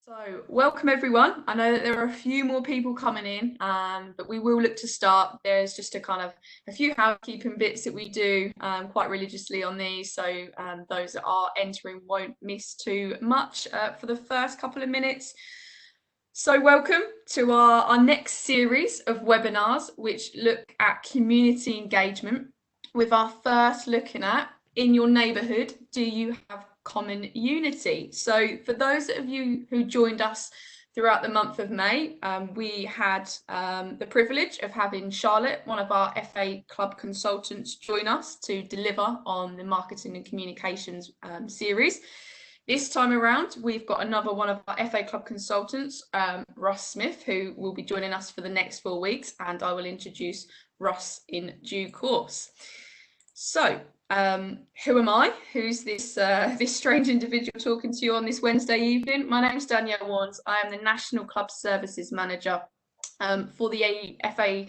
So, welcome everyone. I know that there are a few more people coming in, but we will look to start. There's just a few housekeeping bits that we do quite religiously on these, so those that are entering won't miss too much for the first couple of minutes. So, welcome to our next series of webinars, which look at community engagement, with our first looking at, in your neighbourhood, do you have common unity? So for those of you who joined us throughout the month of May, we had the privilege of having Charlotte, one of our FA Club consultants, join us to deliver on the marketing and communications series. This time around, we've got another one of our FA Club consultants, Russ Smith, who will be joining us for the next 4 weeks, and I will introduce Russ in due course. So, who am I? Who's this this strange individual talking to you on this Wednesday evening? My name's Danielle Warnes. I am the National Club Services Manager for the FA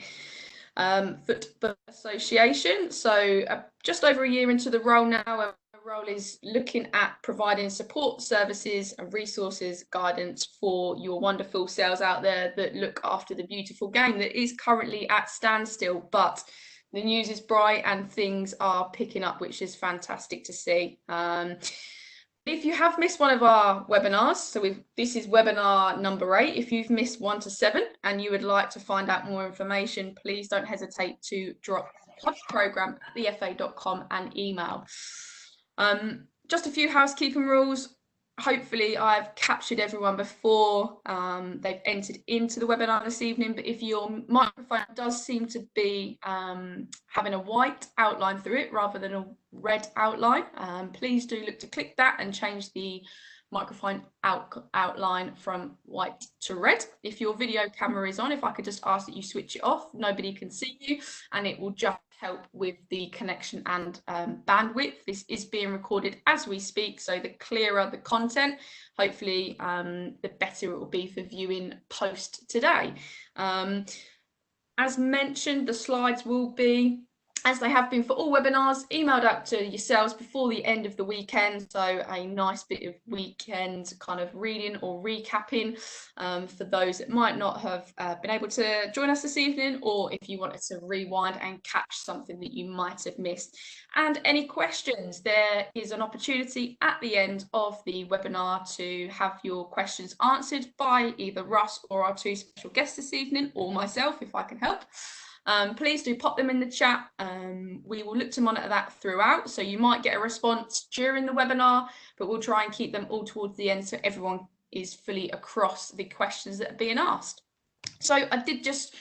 Football Association. So just over a year into the role now, my role is looking at providing support services and resources, guidance for your wonderful sales out there that look after the beautiful game that is currently at standstill, but the news is bright and things are picking up, which is fantastic to see. If you have missed one of our webinars, so this is webinar number 8. If you've missed 1 to 7 and you would like to find out more information, please don't hesitate to drop program@thefa.com and email. Just a few housekeeping rules. Hopefully I've captured everyone before they've entered into the webinar this evening, but if your microphone does seem to be having a white outline through it rather than a red outline, please do look to click that and change the microphone outline from white to red. If your video camera is on, if I could just ask that you switch it off, nobody can see you, and it will just help with the connection and bandwidth. This is being recorded as we speak, so the clearer the content, hopefully the better it will be for viewing post today. As mentioned, the slides will be, as they have been for all webinars, emailed out to yourselves before the end of the weekend, so a nice bit of weekend kind of reading or recapping for those that might not have been able to join us this evening, or if you wanted to rewind and catch something that you might have missed. And any questions, there is an opportunity at the end of the webinar to have your questions answered by either Russ or our 2 special guests this evening, or myself if I can help. Please do pop them in the chat. We will look to monitor that throughout, so you might get a response during the webinar, but we'll try and keep them all towards the end so everyone is fully across the questions that are being asked. So I did just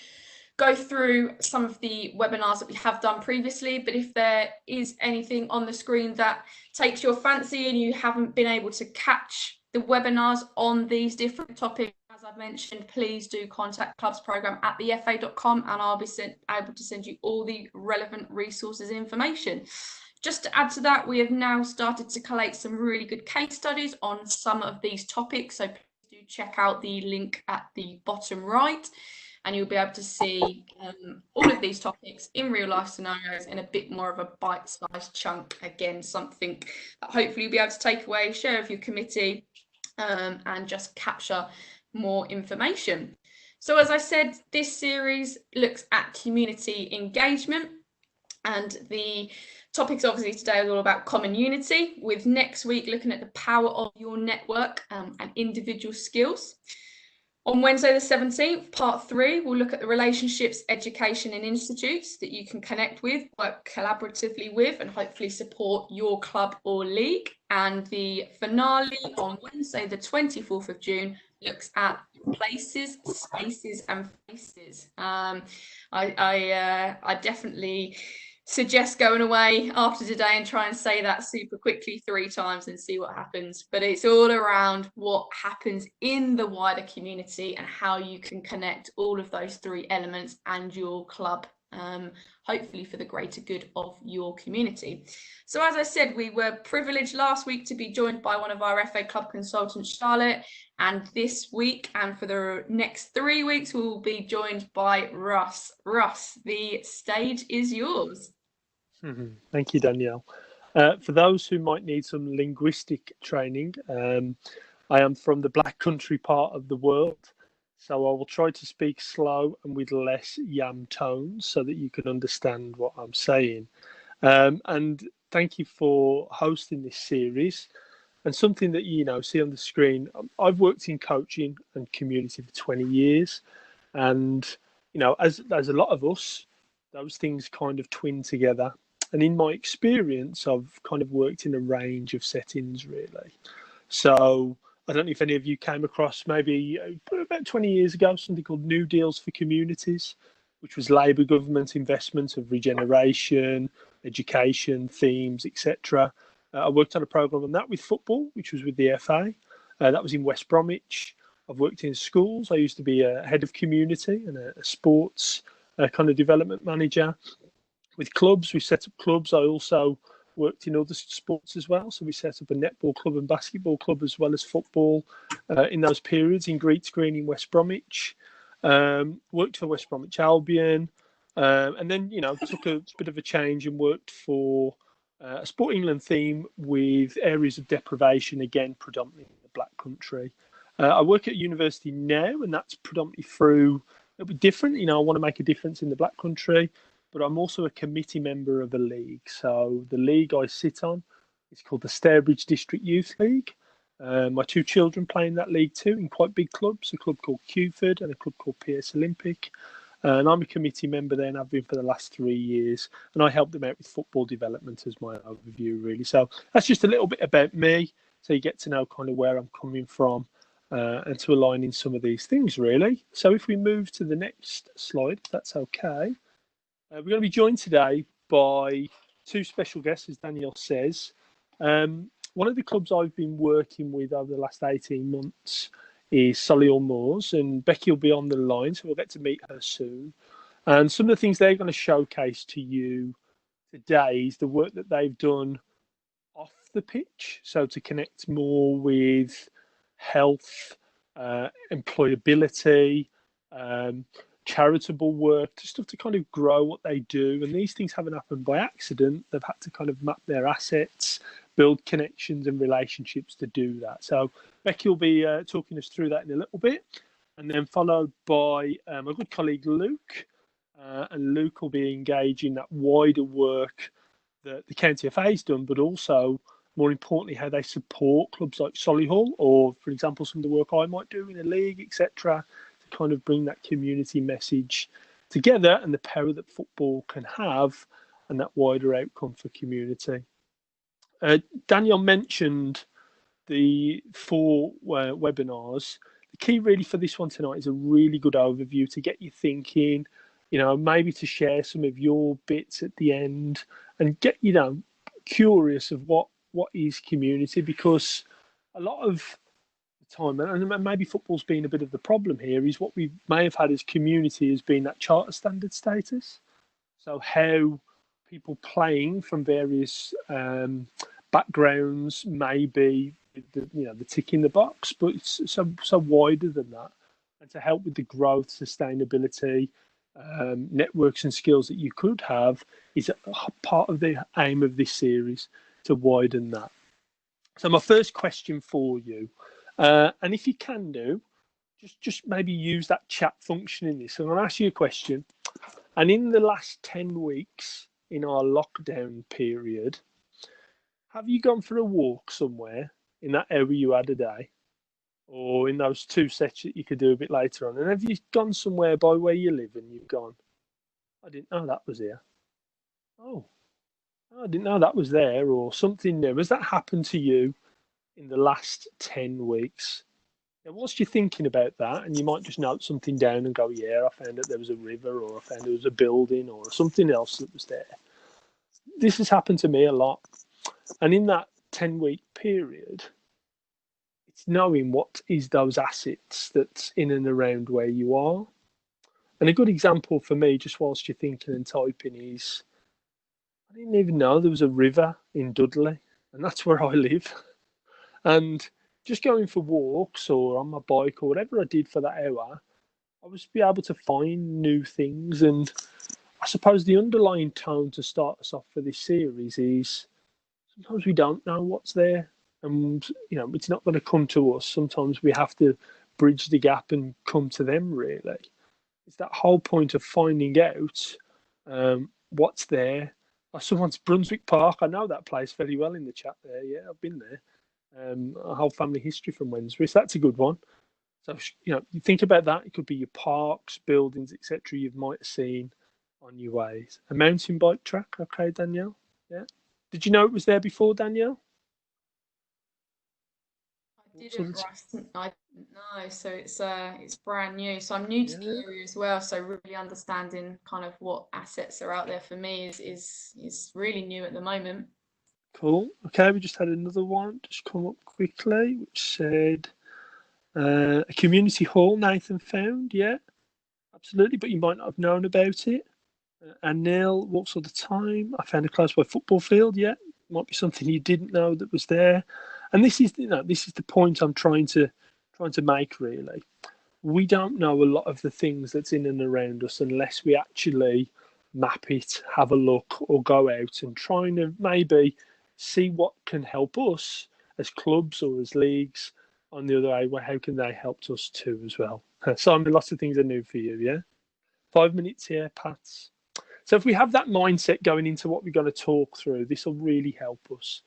go through some of the webinars that we have done previously, but if there is anything on the screen that takes your fancy and you haven't been able to catch the webinars on these different topics, as I've mentioned, please do contact clubsprogram@thefa.com and I'll be able to send you all the relevant resources and information. Just to add to that, we have now started to collate some really good case studies on some of these topics, so please do check out the link at the bottom right and you'll be able to see all of these topics in real life scenarios in a bit more of a bite-sized chunk. Again, something that hopefully you'll be able to take away, share with your committee and just capture more information. So as I said, this series looks at community engagement, and the topics obviously today are all about common unity, with next week looking at the power of your network and individual skills. On Wednesday the 17th, part 3, we'll look at the relationships, education and institutes that you can connect with, work collaboratively with, and hopefully support your club or league. And the finale on Wednesday the 24th of June looks at places, spaces and faces. I definitely suggest going away after today and try and say that super quickly 3 times and see what happens. But it's all around what happens in the wider community and how you can connect all of those 3 elements and your club, hopefully for the greater good of your community. So as I said, we were privileged last week to be joined by one of our FA Club consultants, Charlotte, and this week and for the next 3 weeks we will be joined by Russ. Russ, the stage is yours. Thank you, Danielle. For those who might need some linguistic training, I am from the Black Country part of the world, so I will try to speak slow and with less yam tones so that you can understand what I'm saying. And thank you for hosting this series. And something that see on the screen, I've worked in coaching and community for 20 years, and as a lot of us, those things kind of twin together. And in my experience, I've kind of worked in a range of settings, really. So I don't know if any of you came across maybe about 20 years ago something called New Deals for Communities, which was Labour government investment of regeneration, education, themes, etc. I worked on a programme on that with football, which was with the FA. That was in West Bromwich. I've worked in schools. I used to be a head of community and a sports kind of development manager. With clubs, we set up clubs. I also worked in other sports as well. So we set up a netball club and basketball club as well as football in those periods in Greets Green in West Bromwich. Worked for West Bromwich Albion. And then, took a bit of a change and worked for a Sport England theme with areas of deprivation, again, predominantly in the Black Country. I work at university now, and that's predominantly through, it'll be different. I want to make a difference in the Black Country, but I'm also a committee member of a league. So the league I sit on is called the Stourbridge District Youth League. My two children play in that league too, in quite big clubs, a club called Cuford and a club called PS Olympic. And I'm a committee member there, and I've been for the last 3 years. And I help them out with football development as my overview, really. So that's just a little bit about me, so you get to know kind of where I'm coming from and to align in some of these things, really. So if we move to the next slide, if that's okay. We're going to be joined today by two special guests, as Danielle says. One of the clubs I've been working with over the last 18 months is Solihull Moors, and Becky will be on the line, so we'll get to meet her soon. And some of the things they're going to showcase to you today is the work that they've done off the pitch, so to connect more with health, employability, charitable work, stuff to kind of grow what they do. And these things haven't happened by accident. They've had to kind of map their assets, build connections and relationships to do that. So Becky will be talking us through that in a little bit, and then followed by my good colleague Luke. And Luke will be engaging that wider work that the County FA has done, but also, more importantly, how they support clubs like Solihull, or, for example, some of the work I might do in a league, etc., to kind of bring that community message together and the power that football can have and that wider outcome for community. Daniel mentioned the 4 webinars. The key really for this one tonight is a really good overview to get you thinking, maybe to share some of your bits at the end and get, curious of what is community, because a lot of the time, and maybe football's been a bit of the problem here, is what we may have had as community has been that charter standard status. So how people playing from various backgrounds may be the tick in the box, but it's so wider than that. And to help with the growth, sustainability, networks and skills that you could have is a part of the aim of this series, to widen that. So my first question for you, and if you can do, just maybe use that chat function in this. So I'm going to ask you a question. And in the last 10 weeks in our lockdown period, have you gone for a walk somewhere in that hour you had a day, or in those 2 sets that you could do a bit later on? And have you gone somewhere by where you live and you've gone, I didn't know that was here. Oh, I didn't know that was there, or something new. Has that happened to you in the last 10 weeks? Now, whilst you're thinking about that, and you might just note something down and go, yeah, I found that there was a river, or I found there was a building, or something else that was there. This has happened to me a lot. And in that 10-week period, it's knowing what is those assets that's in and around where you are. And a good example for me, just whilst you're thinking and typing, is I didn't even know there was a river in Dudley, and that's where I live. And just going for walks or on my bike or whatever I did for that hour, I was be able to find new things. And I suppose the underlying tone to start us off for this series is sometimes we don't know what's there. and it's not going to come to us. Sometimes we have to bridge the gap and come to them. Really, it's that whole point of finding out what's there. Someone's Brunswick Park. I know that place very well in the chat there. Yeah, I've been there. A whole family history from Wednesbury. So that's a good one. So you think about that. It could be your parks, buildings, etc. You might have seen on your ways. A mountain bike track. Okay, Danielle. Yeah. Did you know it was there before, Danielle? I didn't, I didn't know. So it's brand new. So I'm new to the area as well. So really understanding kind of what assets are out there for me is really new at the moment. Cool. Okay, we just had another one just come up quickly, which said a community hall Nathan found. Yeah, absolutely, but you might not have known about it. And Neil, what sort of time? I found a close by football field. Yeah, might be something you didn't know that was there. And this is the point I'm trying to make. Really, we don't know a lot of the things that's in and around us unless we actually map it, have a look, or go out and try and maybe see what can help us as clubs or as leagues. On the other way, how can they help us too as well? Simon, lots of things are new for you. Yeah, 5 minutes here, Pats. So if we have that mindset going into what we're going to talk through, this will really help us,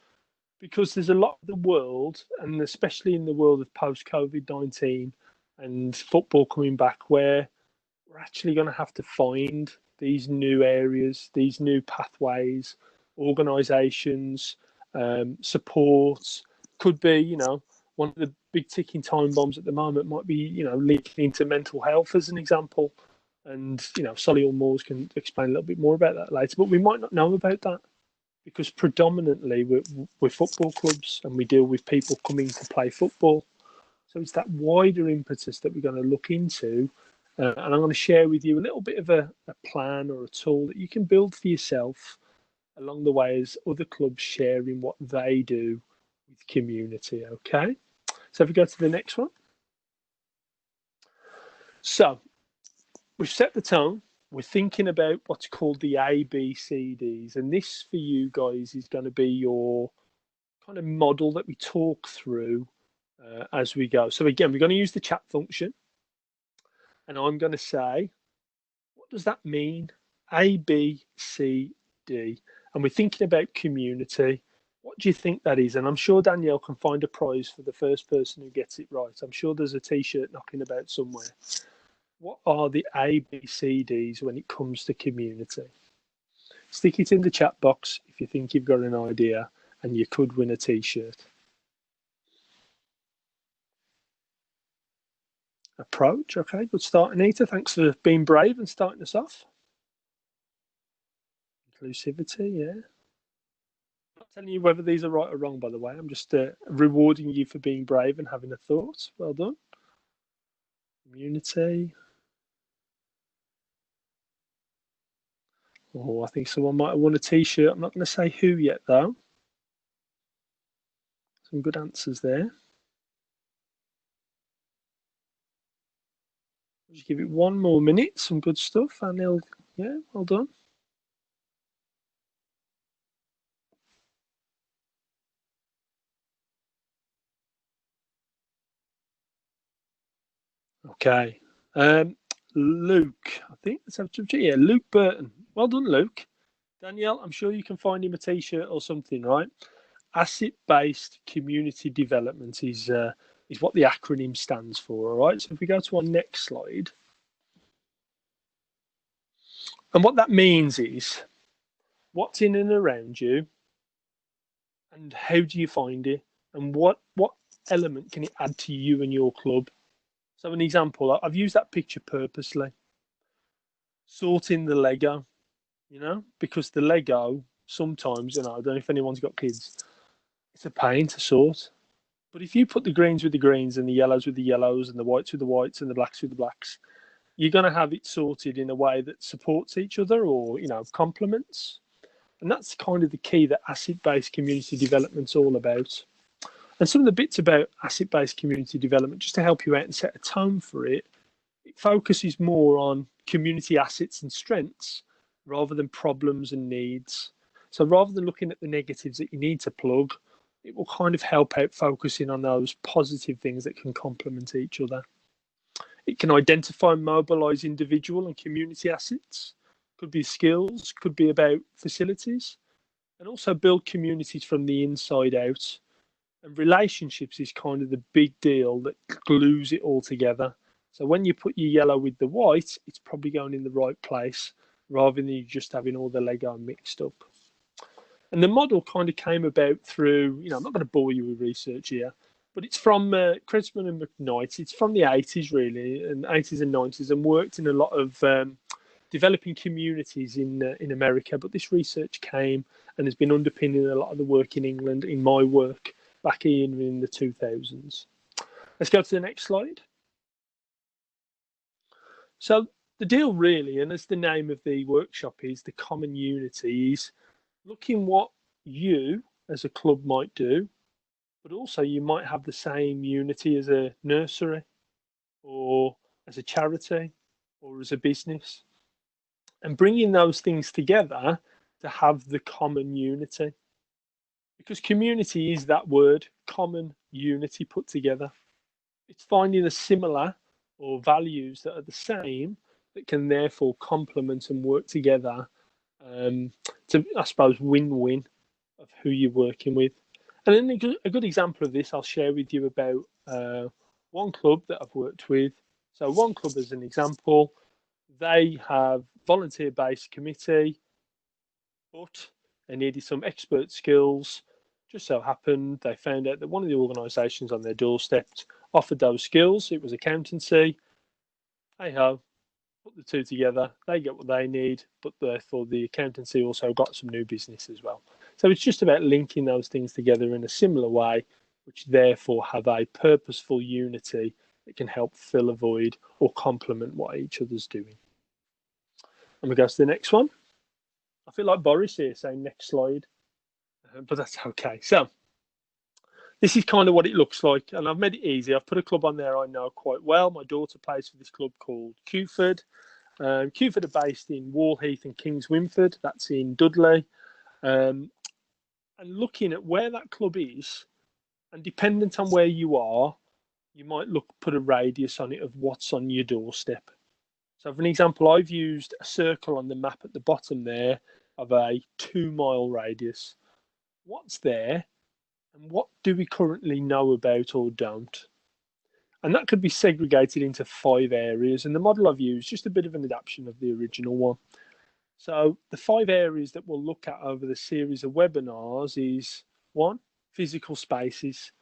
because there's a lot of the world, and especially in the world of post-COVID-19 and football coming back, where we're actually going to have to find these new areas, these new pathways, organisations, supports. Could be, one of the big ticking time bombs at the moment might be, linking into mental health as an example. And, Solihull Moors can explain a little bit more about that later, but we might not know about that because predominantly we're football clubs and we deal with people coming to play football. So it's that wider impetus that we're going to look into. And I'm going to share with you a little bit of a plan or a tool that you can build for yourself along the way as other clubs sharing what they do with community. Okay. So if we go to the next one. So we've set the tone. We're thinking about what's called the ABCD'S. And this for you guys is going to be your kind of model that we talk through as we go. So again, we're going to use the chat function. And I'm going to say, what does that mean? A, B, C, D. And we're thinking about community. What do you think that is? And I'm sure Danielle can find a prize for the first person who gets it right. I'm sure there's a T-shirt knocking about somewhere. What are the ABCDs when it comes to community? Stick it in the chat box if you think you've got an idea, and you could win a T-shirt. Approach, okay, good start, Anita. Thanks for being brave and starting us off. Inclusivity, yeah. I'm not telling you whether these are right or wrong, by the way. I'm just rewarding you for being brave and having a thought. Well done. Community. Oh, I think someone might have won a T-shirt. I'm not going to say who yet, though. Some good answers there. Just give it one more minute. Some good stuff, and yeah, well done. Okay. Luke, I think yeah, Luke Burton. Well done, Luke. Danielle, I'm sure you can find him a T-shirt or something, right? Asset-based community development is what the acronym stands for, all right? So if we go to our next slide. And what that means is what's in and around you and how do you find it and what element can it add to you and your club? So an example, I've used that picture purposely. Sorting the Lego, because the Lego sometimes, I don't know if anyone's got kids, it's a pain to sort. But if you put the greens with the greens and the yellows with the yellows and the whites with the whites and the blacks with the blacks, you're going to have it sorted in a way that supports each other or, complements. And that's kind of the key that asset-based community development's all about. And some of the bits about asset-based community development, just to help you out and set a tone for it, it focuses more on community assets and strengths rather than problems and needs. So rather than looking at the negatives that you need to plug, it will kind of help out focusing on those positive things that can complement each other. It can identify and mobilise individual and community assets, could be skills, could be about facilities, and also build communities from the inside out. And relationships is kind of the big deal that glues it all together. So when you put your yellow with the white, it's probably going in the right place rather than you just having all the Lego mixed up. And the model kind of came about through, I'm not going to bore you with research here, but it's from Kresman and McKnight. It's from the 80s, really, and 80s and 90s, and worked in a lot of developing communities in America. But this research came and has been underpinning a lot of the work in England, in my work back in the 2000s. Let's go to the next slide. So the deal really, and as the name of the workshop is, the common unity is looking what you as a club might do, but also you might have the same unity as a nursery or as a charity or as a business, and bringing those things together to have the common unity. Because community is that word, common unity put together. It's finding a similar or values that are the same that can therefore complement and work together to, I suppose, win-win of who you're working with. And then a good example of this I'll share with you about one club that I've worked with. So one club as an example, they have volunteer-based committee, but they needed some expert skills. Just so happened they found out that one of the organisations on their doorstep offered those skills. It was accountancy. Hey ho, put the two together, they get what they need, but therefore the accountancy also got some new business as well. So it's just about linking those things together in a similar way, which therefore have a purposeful unity that can help fill a void or complement what each other's doing. And we go to the next one. I feel like Boris here saying next slide, but that's okay. So this is kind of what it looks like, and I've made it easy. I've put a club on there I know quite well. My daughter plays for this club called Cuford. Cuford are based in Wallheath and Kings Winford. That's in Dudley. And looking at where that club is, and dependent on where you are, you might put a radius on it of what's on your doorstep. So for an example, I've used a circle on the map at the bottom there of a 2-mile radius. What's there? And what do we currently know about or don't? And that could be segregated into 5 areas. And the model I've used, just a bit of an adaptation of the original one. So the 5 areas that we'll look at over the series of webinars is 1, physical spaces.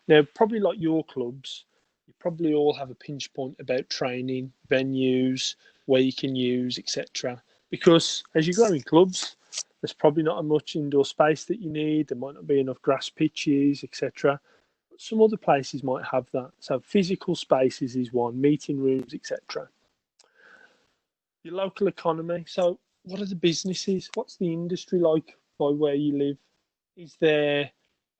Now, probably like your clubs, you probably all have a pinch point about training, venues, where you can use, etc. Because as you grow in clubs, there's probably not much indoor space that you need. There might not be enough grass pitches, etc. But some other places might have that. So physical spaces is 1, meeting rooms, etc. Your local economy. So what are the businesses? What's the industry like by where you live? Is there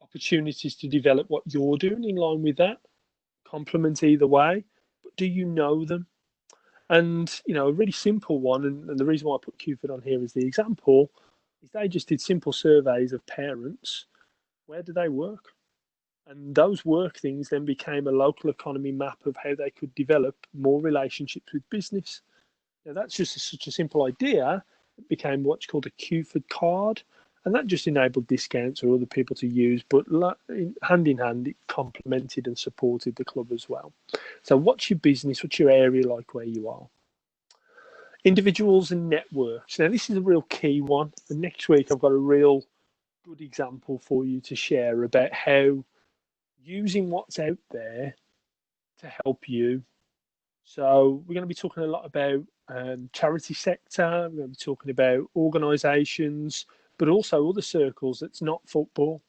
opportunities to develop what you're doing in line with that? Complement either way. But do you know them? And, a really simple one, and the reason why I put Cuford on here as the example, is they just did simple surveys of parents. Where do they work? And those work things then became a local economy map of how they could develop more relationships with business. Now, that's just such a simple idea. It became what's called a Cuford card. And that just enabled discounts or other people to use, but hand in hand, it complemented and supported the club as well. So what's your business? What's your area like where you are? Individuals and networks. Now, this is a real key one. And next week, I've got a real good example for you to share about how using what's out there to help you. So we're going to be talking a lot about charity sector. We're going to be talking about organisations, but also other circles that's not football.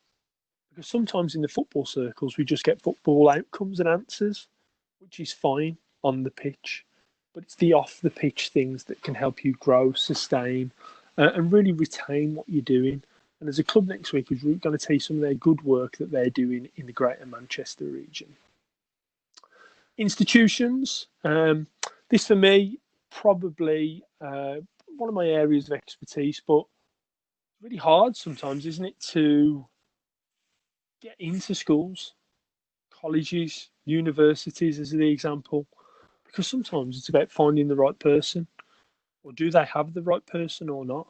Because sometimes in the football circles, we just get football outcomes and answers, which is fine on the pitch. But it's the off the pitch things that can help you grow, sustain, and really retain what you're doing. And as a club next week, we're going to tell you some of their good work that they're doing in the Greater Manchester region. Institutions. This for me, probably one of my areas of expertise, but really hard sometimes, isn't it, to get into schools, colleges, universities as the example, because sometimes it's about finding the right person, or do they have the right person or not?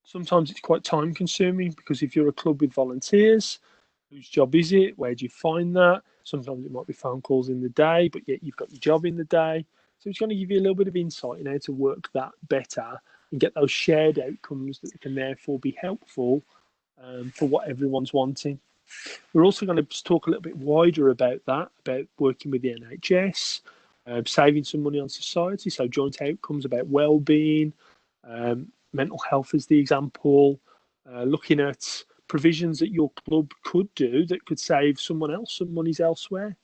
Sometimes it's quite time consuming because if you're a club with volunteers, whose job is it? Where do you find that? Sometimes it might be phone calls in the day, but yet you've got your job in the day. So it's going to give you a little bit of insight in how to work that better and get those shared outcomes that can therefore be helpful for what everyone's wanting. We're also going to talk a little bit wider about that, about working with the NHS, saving some money on society, so joint outcomes about well-being, mental health is the example, looking at provisions that your club could do that could save someone else some monies elsewhere.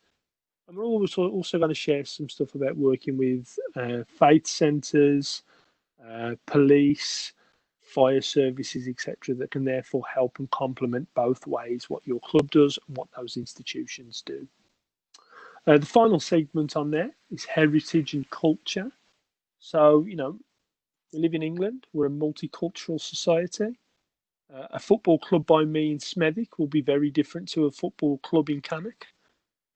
And we're also going to share some stuff about working with faith centres, police, fire services, etc., that can therefore help and complement both ways what your club does and what those institutions do. The final segment on there is heritage and culture. So, we live in England, we're a multicultural society. A football club by me in Smethwick will be very different to a football club in Cannock.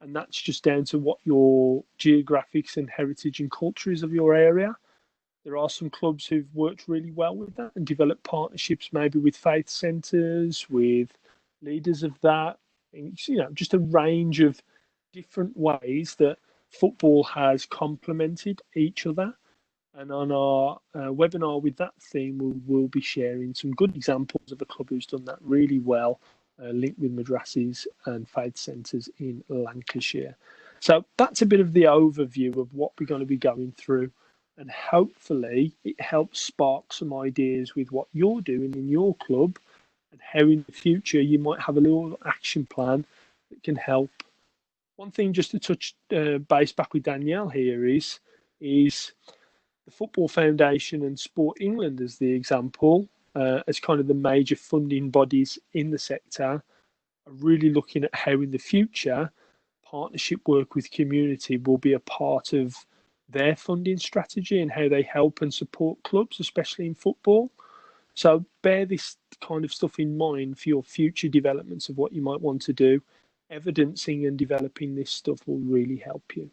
And that's just down to what your geographics and heritage and culture is of your area. There are some clubs who've worked really well with that and developed partnerships maybe with faith centres, with leaders of that. And, just a range of different ways that football has complemented each other. And on our webinar with that theme, we'll be sharing some good examples of a club who's done that really well, linked with madrasas and faith centres in Lancashire. So that's a bit of the overview of what we're going to be going through. And hopefully it helps spark some ideas with what you're doing in your club and how in the future you might have a little action plan that can help. One thing just to touch base back with Danielle here is the Football Foundation and Sport England as the example, as kind of the major funding bodies in the sector, are really looking at how in the future partnership work with community will be a part of their funding strategy and how they help and support clubs, especially in football. So bear this kind of stuff in mind for your future developments of what you might want to do. Evidencing and developing this stuff will really help you.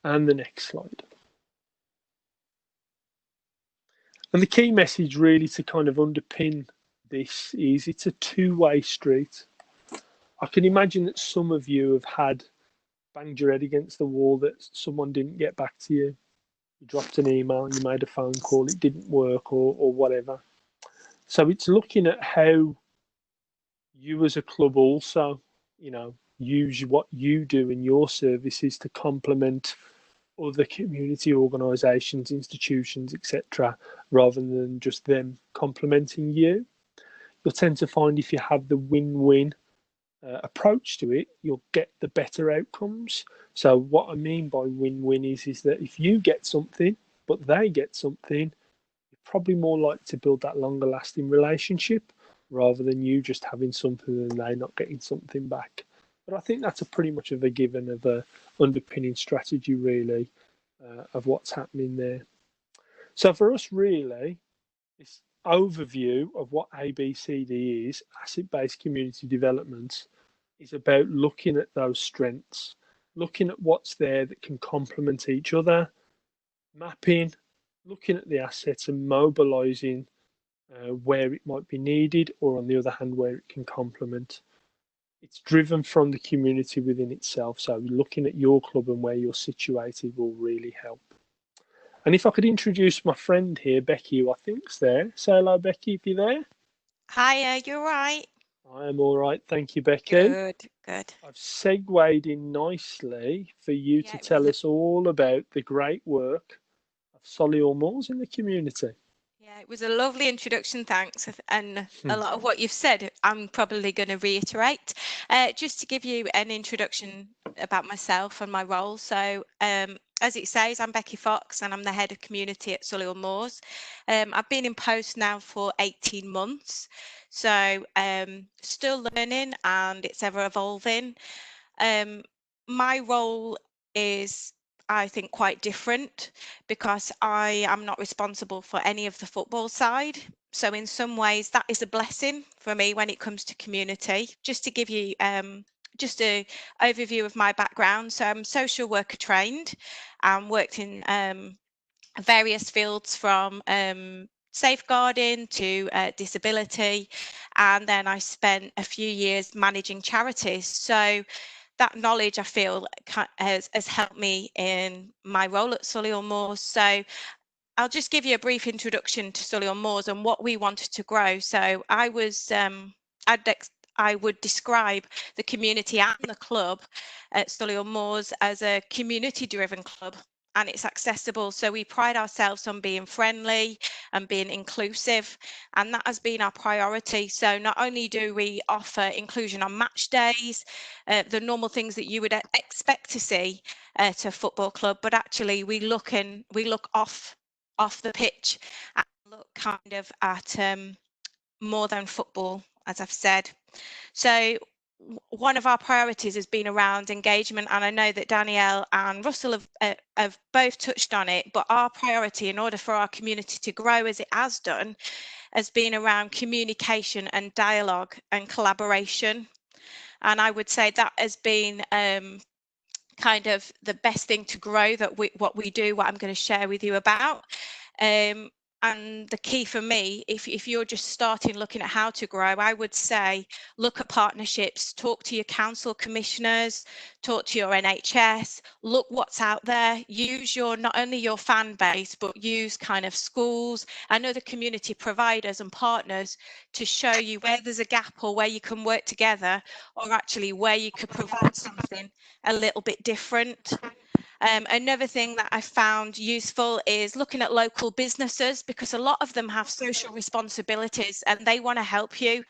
And the next slide. And the key message really to kind of underpin this is it's a two-way street. I can imagine that some of you have had banged your head against the wall that someone didn't get back to you. You dropped an email, you made a phone call, it didn't work or whatever. So it's looking at how you as a club also, use what you do in your services to complement other community organisations, institutions, etc., rather than just them complementing you. You'll tend to find if you have the win-win approach to it, you'll get the better outcomes. So what I mean by win-win is that if you get something, but they get something, you're probably more likely to build that longer lasting relationship rather than you just having something and they not getting something back. But I think that's a pretty much of a given of a underpinning strategy really of what's happening there. So for us really, this overview of what ABCD is, asset-based community development, is about looking at those strengths, looking at what's there that can complement each other, mapping, looking at the assets and mobilising where it might be needed, or on the other hand, where it can complement. It's driven from the community within itself. So looking at your club and where you're situated will really help. And if I could introduce my friend here, Becky, who I think's there. Say hello, Becky, if you're there. Hiya, you're right. I am all right, thank you, Becky. Good. I've segued in nicely for you to tell us all about the great work of Solihull Moors in the community. Yeah, it was a lovely introduction, thanks. And a lot of what you've said, I'm probably going to reiterate. Just to give you an introduction about myself and my role. So, as it says, I'm Becky Fox and I'm the head of community at Solihull Moors. I've been in post now for 18 months. So, still learning and it's ever evolving. My role is I think, quite different, because I am not responsible for any of the football side. So in some ways that is a blessing for me when it comes to community. Just to give you just an overview of my background. So I'm social worker trained and worked in various fields, from safeguarding to disability, and then I spent a few years managing charities. So that knowledge, I feel, has helped me in my role at Solihull Moors. So I'll just give you a brief introduction to Solihull Moors and what we wanted to grow. So I would describe the community and the club at Solihull Moors as a community-driven club, and it's accessible. So we pride ourselves on being friendly and being inclusive, and that has been our priority. So not only do we offer inclusion on match days, the normal things that you would expect to see at a football club, but actually we look off the pitch and look kind of at more than football, as I've said. So one of our priorities has been around engagement, and I know that Danielle and Russell have both touched on it, but our priority, in order for our community to grow as it has done, has been around communication and dialogue and collaboration. And I would say that has been kind of the best thing to grow, what we do, what I'm going to share with you about. And the key for me, if you're just starting looking at how to grow, I would say look at partnerships, talk to your council commissioners, talk to your NHS, look what's out there, use not only your fan base, but use kind of schools and other community providers and partners to show you where there's a gap or where you can work together, or actually where you could provide something a little bit different. Another thing that I found useful is looking at local businesses, because a lot of them have social responsibilities and they want to help you.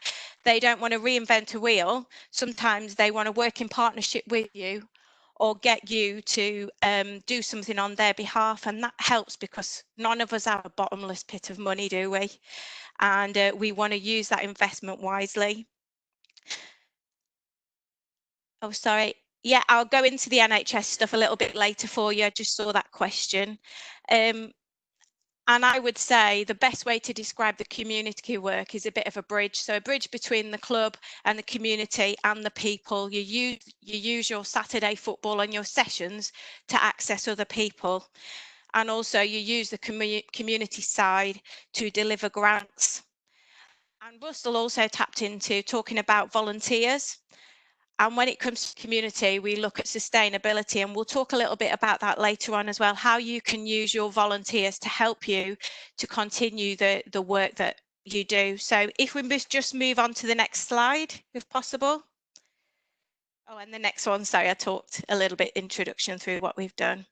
They don't want to reinvent a wheel. Sometimes they want to work in partnership with you or get you to do something on their behalf, and that helps because none of us have a bottomless pit of money, do we? And we want to use that investment wisely. Oh, sorry. Yeah, I'll go into the NHS stuff a little bit later for you. I just saw that question. And I would say the best way to describe the community work is a bit of a bridge. So a bridge between the club and the community and the people. You use your Saturday football and your sessions to access other people. And also you use the community side to deliver grants. And Russell also tapped into talking about volunteers. And when it comes to community, we look at sustainability, and we'll talk a little bit about that later on as well, how you can use your volunteers to help you to continue the work that you do. So if we just move on to the next slide, if possible. Oh, and the next one, sorry, I talked a little bit introduction through what we've done.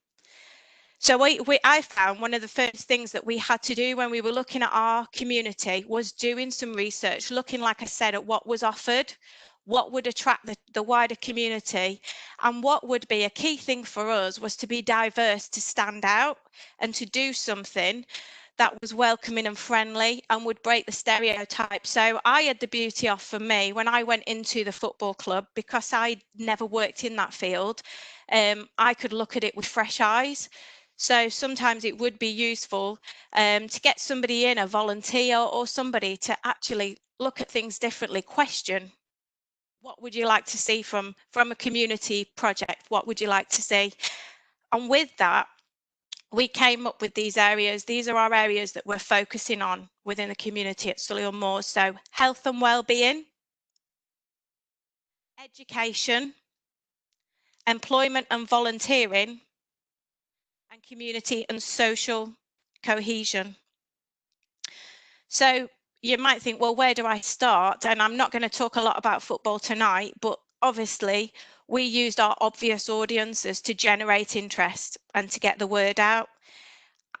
So I found one of the first things that we had to do when we were looking at our community was doing some research, looking, like I said, at what was offered, what would attract the wider community, and what would be a key thing for us was to be diverse, to stand out and to do something that was welcoming and friendly and would break the stereotype. So I had the beauty of, for me, when I went into the football club, because I never worked in that field, I could look at it with fresh eyes. So sometimes it would be useful to get somebody in, a volunteer or somebody, to actually look at things differently, question. What would you like to see from a community project? What would you like to see? And with that, we came up with these areas. These are our areas that we're focusing on within the community at Solihull Moors. So health and well-being, education, employment and volunteering, and community and social cohesion. So you might think, well, where do I start? And I'm not going to talk a lot about football tonight, but obviously we used our obvious audiences to generate interest and to get the word out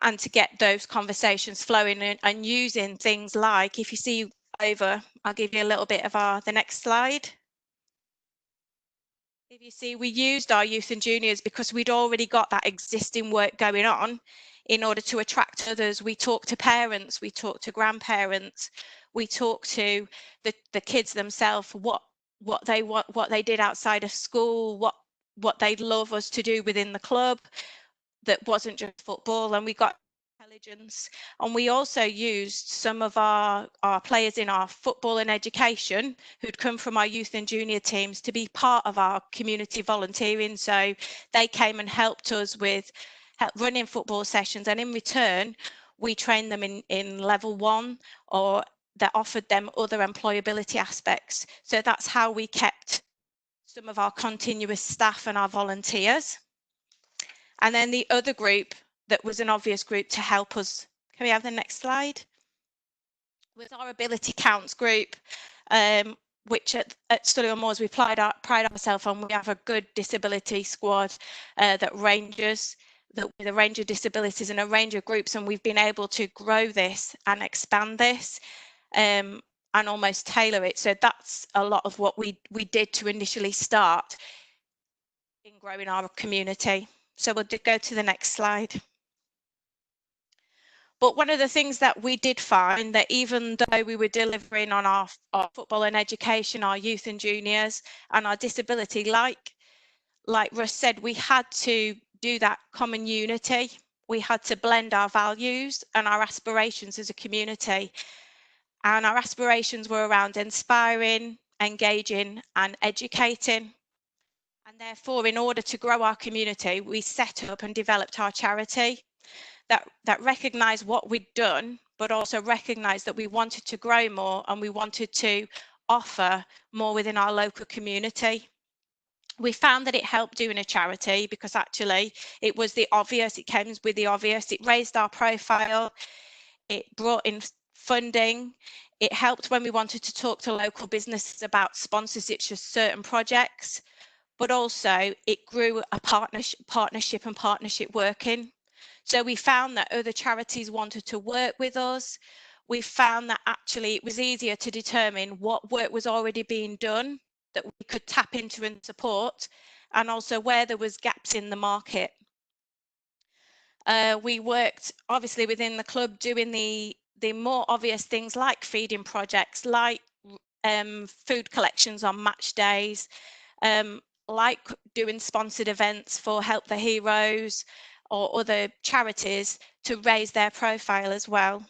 and to get those conversations flowing, and using things like, if you see over, I'll give you a little bit of the next slide. If you see, we used our youth and juniors because we'd already got that existing work going on. In order to attract others, we talk to parents, we talk to grandparents, we talk to the kids themselves, what they want, what they did outside of school, what they'd love us to do within the club. that wasn't just football, and we got intelligence, and we also used some of our players in our football and education who'd come from our youth and junior teams to be part of our community volunteering. So they came and helped us with running football sessions, and in return we trained them in level 1, or that offered them other employability aspects. So that's how we kept some of our continuous staff and our volunteers. And then the other group that was an obvious group to help us, can we have the next slide, was our Ability Counts group, which at Solihull Moors we pride ourselves on. We have a good disability squad that ranges with a range of disabilities and a range of groups, and we've been able to grow this and expand this and almost tailor it. So that's a lot of what we did to initially start in growing our community. So we'll go to the next slide. But one of the things that we did find, that even though we were delivering on our football and education, our youth and juniors, and our disability, like Russ said, we had to do that common unity. We had to blend our values and our aspirations as a community. And our aspirations were around inspiring, engaging, and educating. And therefore, in order to grow our community, we set up and developed our charity that recognised what we'd done, but also recognised that we wanted to grow more and we wanted to offer more within our local community. We found that it helped doing a charity because actually it was the obvious, it came with the obvious, it raised our profile, it brought in funding, it helped when we wanted to talk to local businesses about sponsorships for certain projects, but also it grew a partnership working. So we found that other charities wanted to work with us. We found that actually it was easier to determine what work was already being done that we could tap into and support, and also where there was gaps in the market. We worked obviously within the club doing the more obvious things like feeding projects, like food collections on match days, like doing sponsored events for Help the Heroes or other charities to raise their profile as well.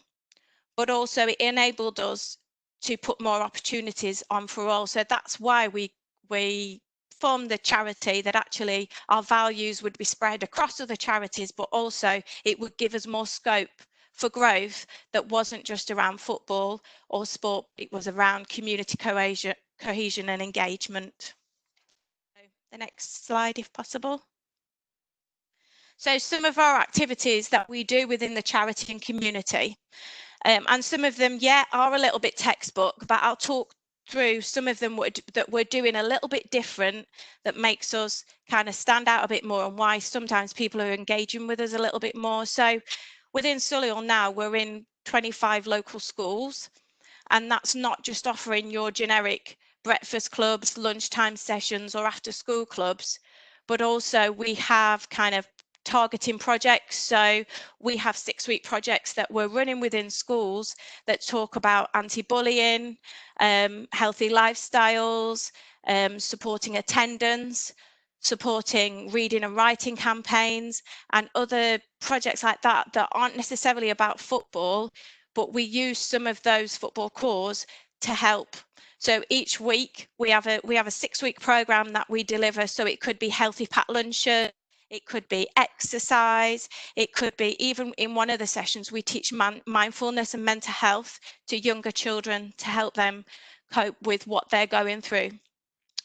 But also it enabled us to put more opportunities on for all. So that's why we formed the charity, that actually our values would be spread across other charities, but also it would give us more scope for growth that wasn't just around football or sport, it was around community cohesion and engagement. The next slide, if possible. So some of our activities that we do within the charity and community, and some of them, are a little bit textbook, but I'll talk through some of them that we're doing a little bit different, that makes us kind of stand out a bit more, and why sometimes people are engaging with us a little bit more. So within Solihull now, we're in 25 local schools, and that's not just offering your generic breakfast clubs, lunchtime sessions, or after school clubs, but also we have kind of targeting projects. So we have 6-week projects that we're running within schools that talk about anti-bullying, healthy lifestyles, supporting attendance, supporting reading and writing campaigns, and other projects like that that aren't necessarily about football, but we use some of those football cores to help. So each week we have a 6-week program that we deliver. So it could be healthy packed lunches, it could be exercise, it could be, even in one of the sessions, we teach mindfulness and mental health to younger children to help them cope with what they're going through.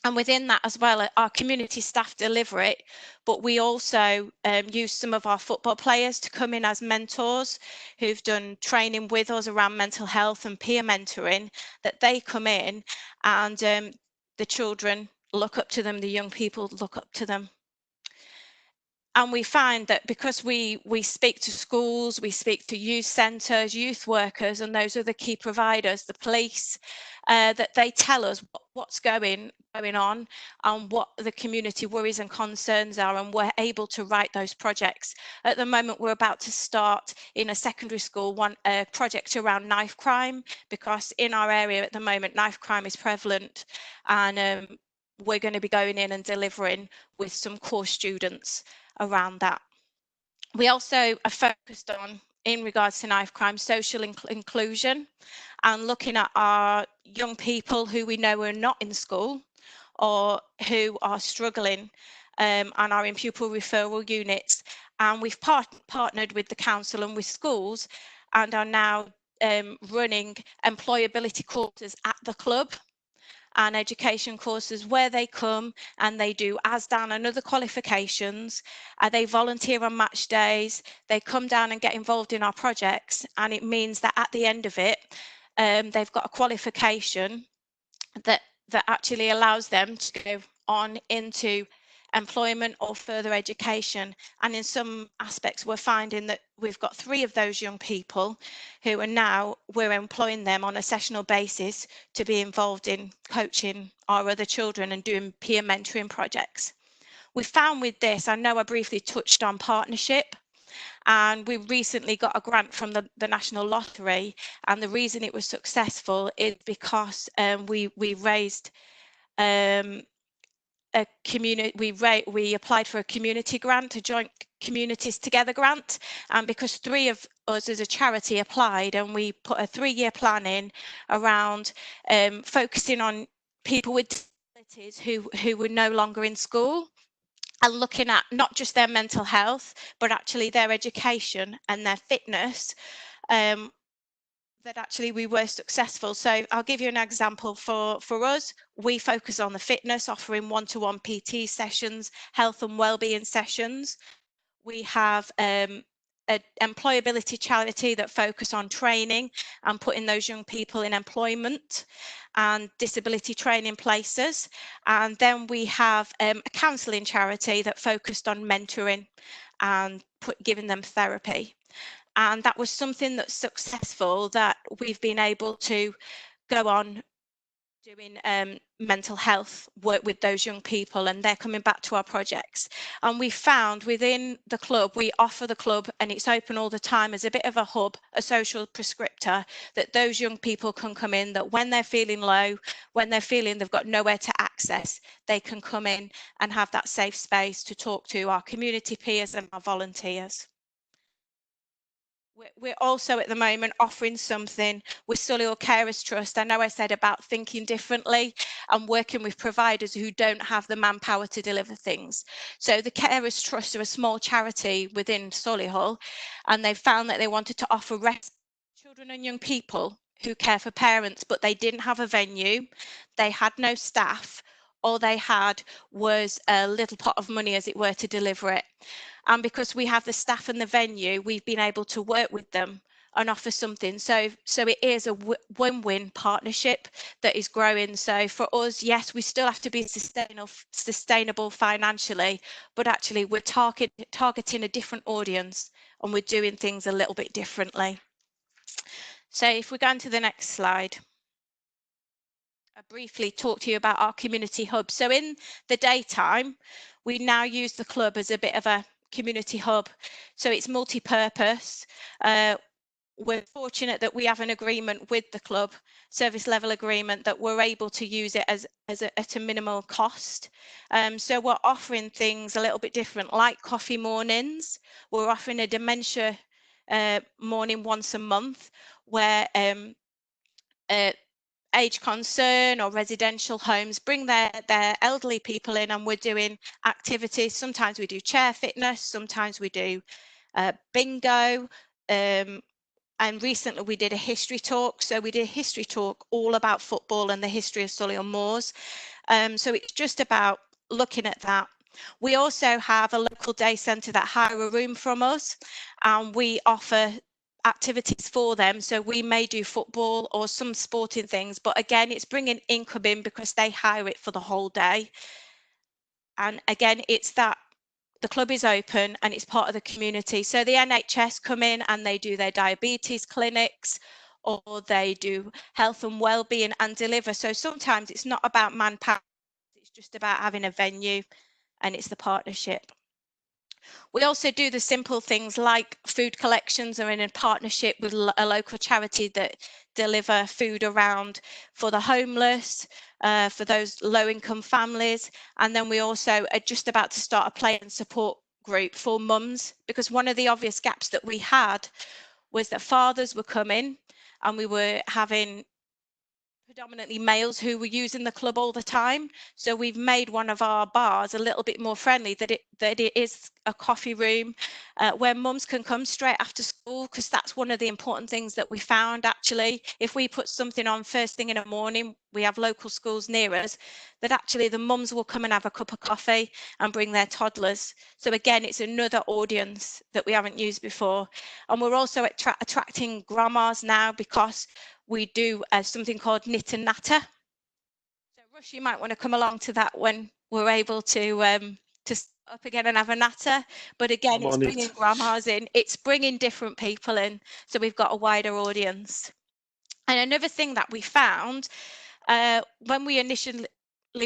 And within that as well, our community staff deliver it, but we also use some of our football players to come in as mentors who've done training with us around mental health and peer mentoring, that they come in and the children look up to them, the young people look up to them. And we find that because we speak to schools, we speak to youth centres, youth workers, and those are the key providers, the police, that they tell us what's going on and what the community worries and concerns are, and we're able to write those projects. At the moment, we're about to start in a secondary school a project around knife crime, because in our area at the moment, knife crime is prevalent, and we're going to be going in and delivering with some core students around that. We also are focused on, in regards to knife crime, social inclusion, and looking at our young people who we know are not in school or who are struggling and are in pupil referral units. And we've partnered with the council and with schools and are now running employability courses at the club and education courses where they come and they do ASDAN and other qualifications. They volunteer on match days, they come down and get involved in our projects, and it means that at the end of it they've got a qualification that actually allows them to go on into employment or further education. And in some aspects we're finding that we've got 3 of those young people who are now, we're employing them on a sessional basis to be involved in coaching our other children and doing peer mentoring projects. We found with this, I know I briefly touched on partnership, and we recently got a grant from the National Lottery, and the reason it was successful is because we raised a community, we applied for a community grant, a joint communities together grant, and because 3 of us as a charity applied, and we put a 3-year plan in around focusing on people with disabilities who were no longer in school, and looking at not just their mental health but actually their education and their fitness, that actually we were successful. So I'll give you an example. For us, we focus on the fitness, offering one-to-one PT sessions, health and wellbeing sessions. We have an employability charity that focus on training and putting those young people in employment and disability training places. And then we have a counselling charity that focused on mentoring and giving them therapy. And that was something that's successful, that we've been able to go on doing mental health work with those young people, and they're coming back to our projects. And we found within the club, we offer the club, and it's open all the time as a bit of a hub, a social prescriptor, that those young people can come in, that when they're feeling low, when they're feeling they've got nowhere to access, they can come in and have that safe space to talk to our community peers and our volunteers. We're also at the moment offering something with Solihull Carers Trust. I know I said about thinking differently and working with providers who don't have the manpower to deliver things. So the Carers Trust are a small charity within Solihull, and they found that they wanted to offer rest to children and young people who care for parents, but they didn't have a venue, they had no staff, all they had was a little pot of money, as it were, to deliver it. And because we have the staff and the venue, we've been able to work with them and offer something. So it is a win-win partnership that is growing. So for us, yes, we still have to be sustainable financially, but actually we're targeting a different audience, and we're doing things a little bit differently. So if we go on to the next slide, I briefly talk to you about our community hub. So in the daytime, we now use the club as a bit of a community hub. So it's multi-purpose. We're fortunate that we have an agreement with the club, service level agreement, that we're able to use it at a minimal cost. So we're offering things a little bit different, like coffee mornings. We're offering a dementia morning once a month, where age concern or residential homes bring their elderly people in, and we're doing activities. Sometimes we do chair fitness, sometimes we do bingo, and recently we did a history talk. So we did a history talk all about football and the history of Solihull Moors. So it's just about looking at that. We also have a local day centre that hire a room from us, and we offer activities for them. So we may do football or some sporting things, but again, it's bringing income in because they hire it for the whole day. And again, it's that the club is open and it's part of the community. So the NHS come in and they do their diabetes clinics, or they do health and wellbeing and deliver. So sometimes it's not about manpower, it's just about having a venue, and it's the partnership. We also do the simple things like food collections, or in a partnership with a local charity that deliver food around for the homeless, for those low-income families. And then we also are just about to start a play and support group for mums, because one of the obvious gaps that we had was that fathers were coming and we were having predominantly males who were using the club all the time. So we've made one of our bars a little bit more friendly, that it is a coffee room where mums can come straight after school, because that's one of the important things that we found. Actually, if we put something on first thing in the morning, we have local schools near us, that actually the mums will come and have a cup of coffee and bring their toddlers. So again, it's another audience that we haven't used before. And we're also attracting grandmas now, because we do something called knit and natter. So Rush, you might want to come along to that when we're able to up again and have a natter. But again, it's bringing grandmas in, it's bringing different people in, so we've got a wider audience. And another thing that we found, when we initially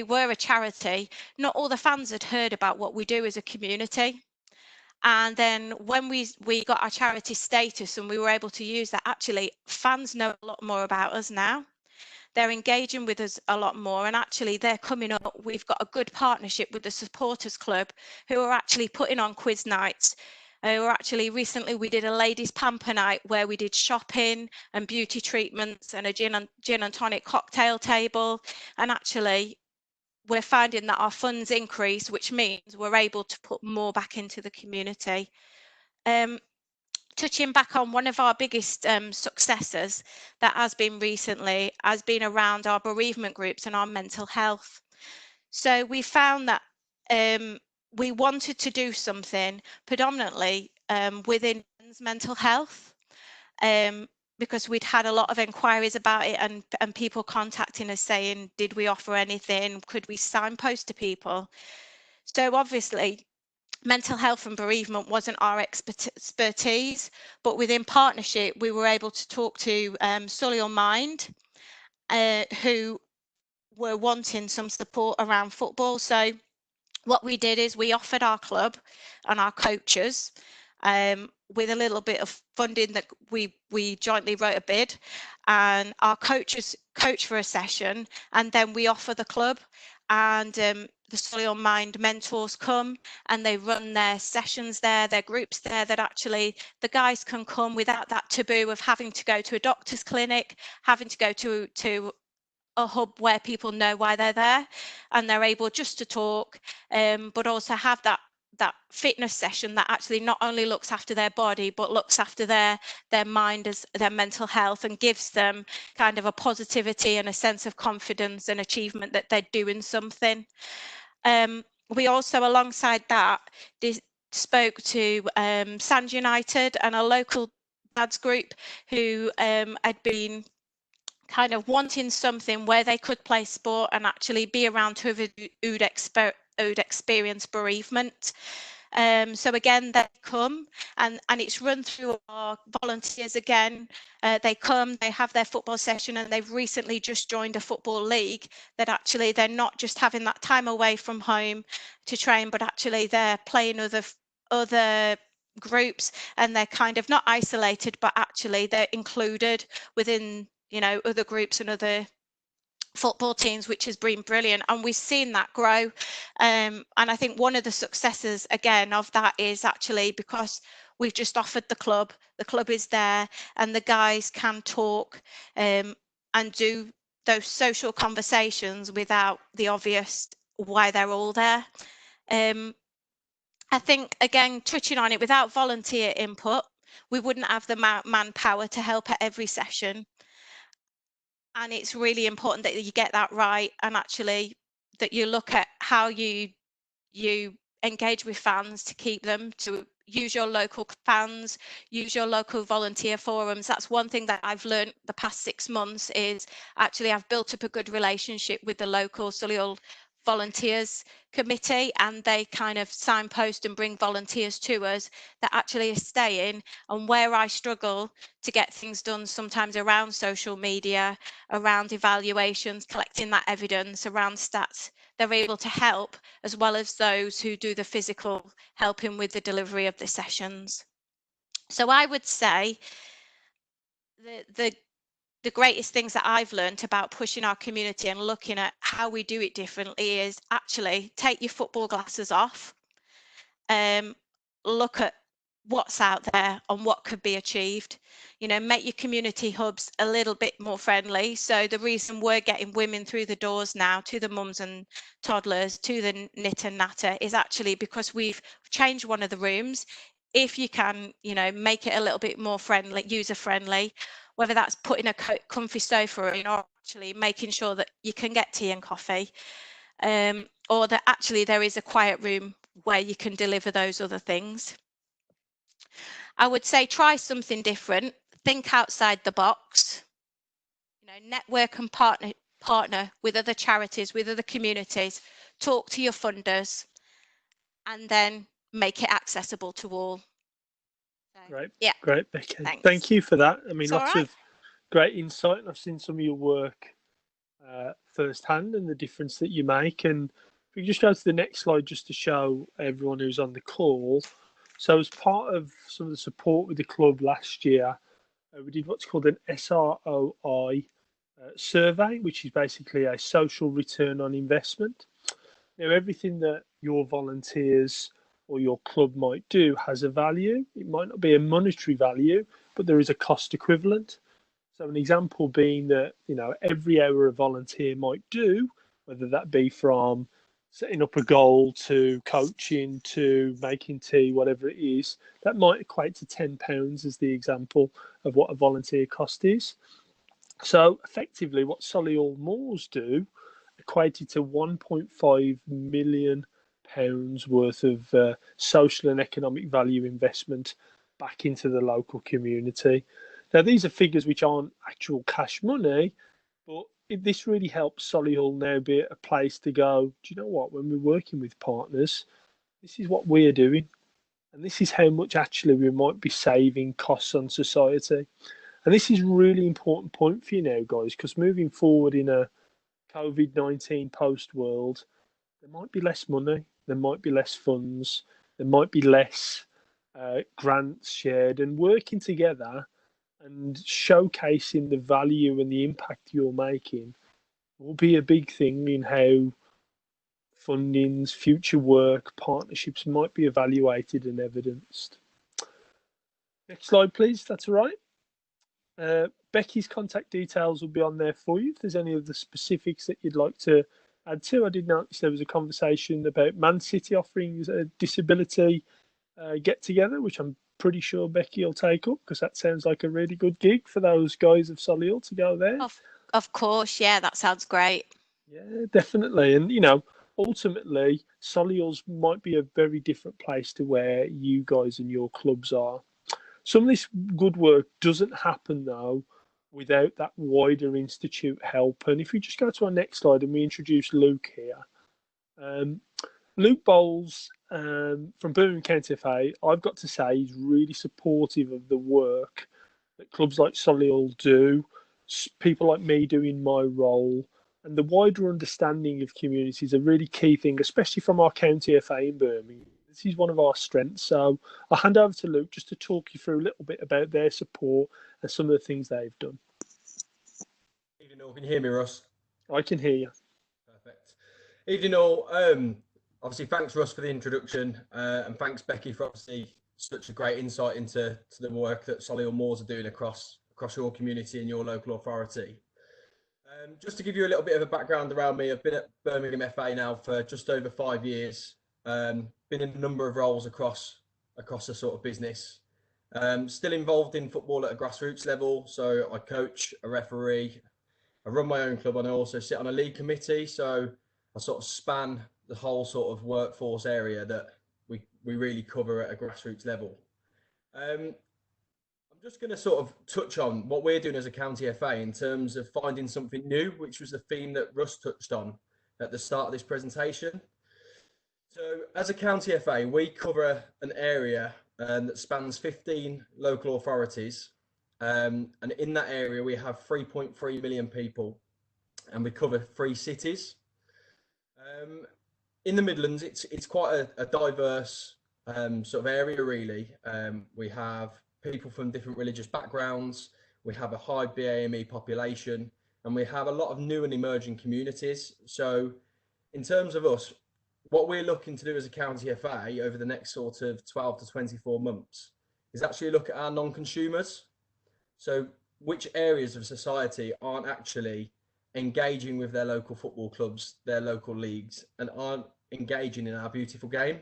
were a charity, not all the fans had heard about what we do as a community. And then when we got our charity status and we were able to use that, actually fans know a lot more about us now. They're engaging with us a lot more, and actually they're coming up. We've got a good partnership with the supporters club, who are actually putting on quiz nights. Actually recently we did a ladies pamper night where we did shopping and beauty treatments and a gin and tonic cocktail table. And actually we're finding that our funds increase, which means we're able to put more back into the community. Touching back on one of our biggest successes that has been recently, has been around our bereavement groups and our mental health. So we found that we wanted to do something predominantly within mental health, because we'd had a lot of inquiries about it, and people contacting us saying, did we offer anything? Could we signpost to people? So obviously, mental health and bereavement wasn't our expertise, but within partnership, we were able to talk to Solihull Mind, who were wanting some support around football. So what we did is we offered our club and our coaches, with a little bit of funding that we jointly wrote a bid, and our coaches coach for a session, and then we offer the club, and the Solihull Mind mentors come and they run their sessions there, their groups there, that actually the guys can come without that taboo of having to go to a doctor's clinic, having to go to a hub where people know why they're there, and they're able just to talk, but also have that fitness session that actually not only looks after their body but looks after their mind, as their mental health, and gives them kind of a positivity and a sense of confidence and achievement that they're doing something. We also, alongside that, spoke to Sand United and a local dads group who had been kind of wanting something where they could play sport and actually be around who'd experience bereavement. So again, they come and it's run through our volunteers again. They come, they have their football session, and they've recently just joined a football league that actually they're not just having that time away from home to train, but actually they're playing other groups, and they're kind of not isolated, but actually they're included within, you know, other groups and other football teams, which has been brilliant, and we've seen that grow. And I think one of the successes again of that is actually because we've just offered the club is there, and the guys can talk and do those social conversations without the obvious why they're all there. I think, again, touching on it, without volunteer input, we wouldn't have the manpower to help at every session. And it's really important that you get that right, and actually that you look at how you engage with fans to keep them, to use your local fans, use your local volunteer forums. That's one thing that I've learned the past 6 months, is actually I've built up a good relationship with the local Solihull volunteers committee, and they kind of signpost and bring volunteers to us that actually are staying. And where I struggle to get things done sometimes around social media, around evaluations, collecting that evidence, around stats, they're able to help, as well as those who do the physical helping with the delivery of the sessions. So I would say the greatest things that I've learned about pushing our community and looking at how we do it differently is actually take your football glasses off. look at what's out there and what could be achieved. You know, make your community hubs a little bit more friendly. So the reason we're getting women through the doors now to the mums and toddlers, to the knit and natter, is actually because we've changed one of the rooms. If you can, you know, make it a little bit more friendly, user friendly, whether that's putting a comfy sofa in or actually making sure that you can get tea and coffee, or that actually there is a quiet room where you can deliver those other things. I would say try something different, think outside the box, you know, network and partner with other charities, with other communities, talk to your funders, and then make it accessible to all. So, Great, yeah, great, Becky. thanks. Thank you for that. I mean, It's lots of great insight, and I've seen some of your work firsthand and the difference that you make. And if we just go to the next slide, just to show everyone who's on the call. So, as part of some of the support with the club last year, we did what's called an SROI survey, which is basically a social return on investment. Now, everything that your volunteers or your club might do has a value. It might not be a monetary value, but there is a cost equivalent. So, an example being that, you know, every hour a volunteer might do, whether that be from setting up a goal to coaching to making tea, whatever it is, that might equate to £10 as the example of what a volunteer cost is. So, effectively, what Solihull Moors do equated to £1.5 million worth of social and economic value investment back into the local community. Now, these are figures which aren't actual cash money, but this really helps Solihull now be a place to go, do you know what, when we're working with partners, this is what we're doing. And this is how much actually we might be saving costs on society. And this is a really important point for you now, guys, because moving forward in a COVID-19 post world, there might be less money, there might be less funds, there might be less grants shared, and working together and showcasing the value and the impact you're making will be a big thing in how fundings, future work, partnerships might be evaluated and evidenced. Next slide, please. That's all right. Becky's contact details will be on there for you if there's any of the specifics that you'd like to add to. I did notice there was a conversation about Man City offering a disability get together, which I'm pretty sure Becky will take up because that sounds like a really good gig for those guys of Solihull to go there. Of course, yeah, that sounds great. Yeah, definitely. And, you know, ultimately, Solihull's might be a very different place to where you guys and your clubs are. Some of this good work doesn't happen, though, without that wider institute help. And if we just go to our next slide and we introduce Luke here. Luke Bowles from Birmingham County FA, I've got to say, he's really supportive of the work that clubs like Solihull do, people like me doing my role, and the wider understanding of community is a really key thing, especially from our County FA in Birmingham. This is one of our strengths. So I'll hand over to Luke just to talk you through a little bit about their support and some of the things they've done. Evening all, can you hear me, Russ? I can hear you. Perfect. Evening all. Obviously, thanks, Russ, for the introduction, and thanks, Becky, for obviously such a great insight into the work that Solihull Moors are doing across your community and your local authority. Just to give you a little bit of a background around me, I've been at Birmingham FA now for just over 5 years. Been in a number of roles across the sort of business. Still involved in football at a grassroots level, so I coach, a referee, I run my own club, and I also sit on a league committee. So I sort of span the whole sort of workforce area that we really cover at a grassroots level. I'm just going to sort of touch on what we're doing as a county FA in terms of finding something new, which was the theme that Russ touched on at the start of this presentation. So as a county FA, we cover an area that spans 15 local authorities. And in that area, we have 3.3 million people, and we cover 3 cities. In the Midlands, it's quite a diverse sort of area, really. We have people from different religious backgrounds. We have a high BAME population, and we have a lot of new and emerging communities. So in terms of us, what we're looking to do as a county FA over the next sort of 12 to 24 months is actually look at our non-consumers. So which areas of society aren't actually engaging with their local football clubs, their local leagues, and aren't engaging in our beautiful game.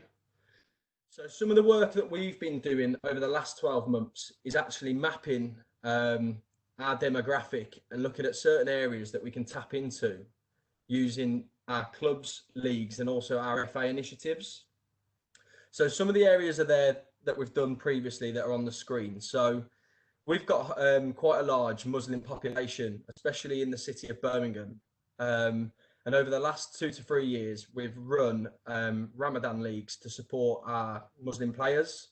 So some of the work that we've been doing over the last 12 months is actually mapping our demographic and looking at certain areas that we can tap into using our clubs, leagues, and also our FA initiatives. So some of the areas are there that we've done previously that are on the screen. So we've got quite a large Muslim population, especially in the city of Birmingham. And over the last 2 to 3 years, we've run Ramadan leagues to support our Muslim players.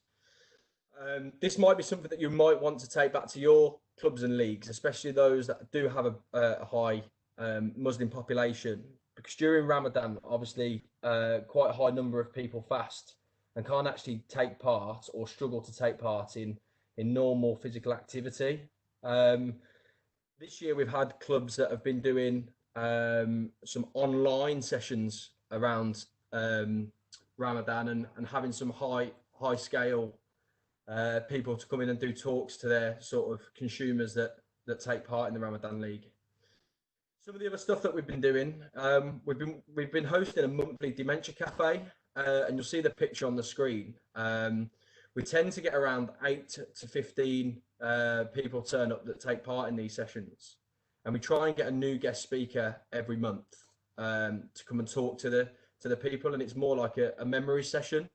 This might be something that you might want to take back to your clubs and leagues, especially those that do have a high Muslim population, because during Ramadan, obviously, quite a high number of people fast and can't actually take part or struggle to take part in normal physical activity. This year, we've had clubs that have been doing some online sessions around Ramadan and having some high scale people to come in and do talks to their sort of consumers that take part in the Ramadan League. Some of the other stuff that we've been doing, we've been hosting a monthly dementia cafe, and you'll see the picture on the screen. We tend to get around 8 to 15 people turn up that take part in these sessions, and we try and get a new guest speaker every month to come and talk to the people, and it's more like a memory session.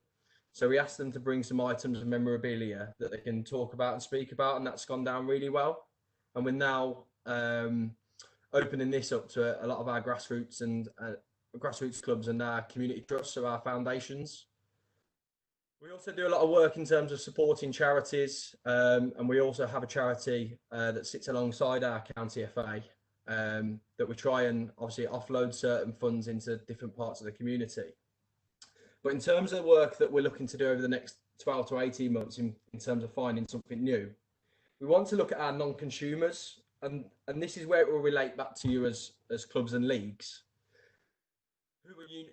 So we asked them to bring some items of memorabilia that they can talk about and speak about, and that's gone down really well. And we're now opening this up to a lot of our grassroots and grassroots clubs and our community trusts, so our foundations. We also do a lot of work in terms of supporting charities, and we also have a charity that sits alongside our county FA that we try and obviously offload certain funds into different parts of the community. But in terms of the work that we're looking to do over the next 12 to 18 months in terms of finding something new, we want to look at our non-consumers, and this is where it will relate back to you as clubs and leagues.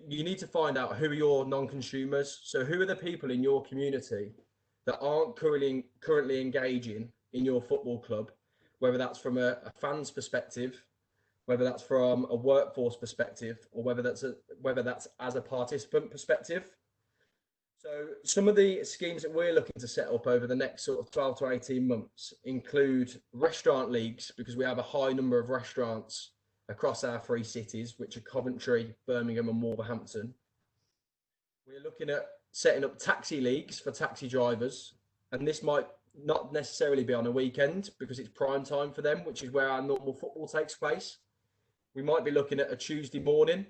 You need to find out who are your non-consumers. So who are the people in your community that aren't currently engaging in your football club, whether that's from a fan's perspective, whether that's from a workforce perspective, or whether that's as a participant perspective. So some of the schemes that we're looking to set up over the next sort of 12 to 18 months include restaurant leagues, because we have a high number of restaurants across our 3 cities, which are Coventry, Birmingham and Wolverhampton. We're looking at setting up taxi leagues for taxi drivers, and this might not necessarily be on a weekend because it's prime time for them, which is where our normal football takes place. We might be looking at a Tuesday morning,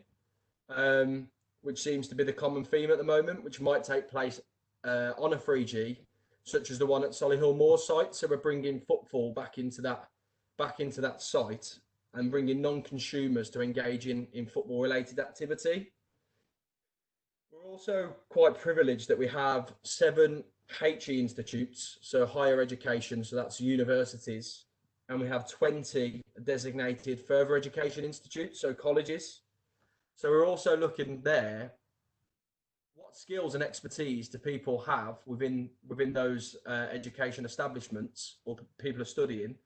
which seems to be the common theme at the moment, which might take place on a 3G, such as the one at Solihull Moors site. So we're bringing football back into that site and bringing non-consumers to engage in football-related activity. We're also quite privileged that we have 7 HE institutes, so higher education, so that's universities, and we have 20 designated further education institutes, so colleges. So we're also looking there, what skills and expertise do people have within those education establishments or people are studying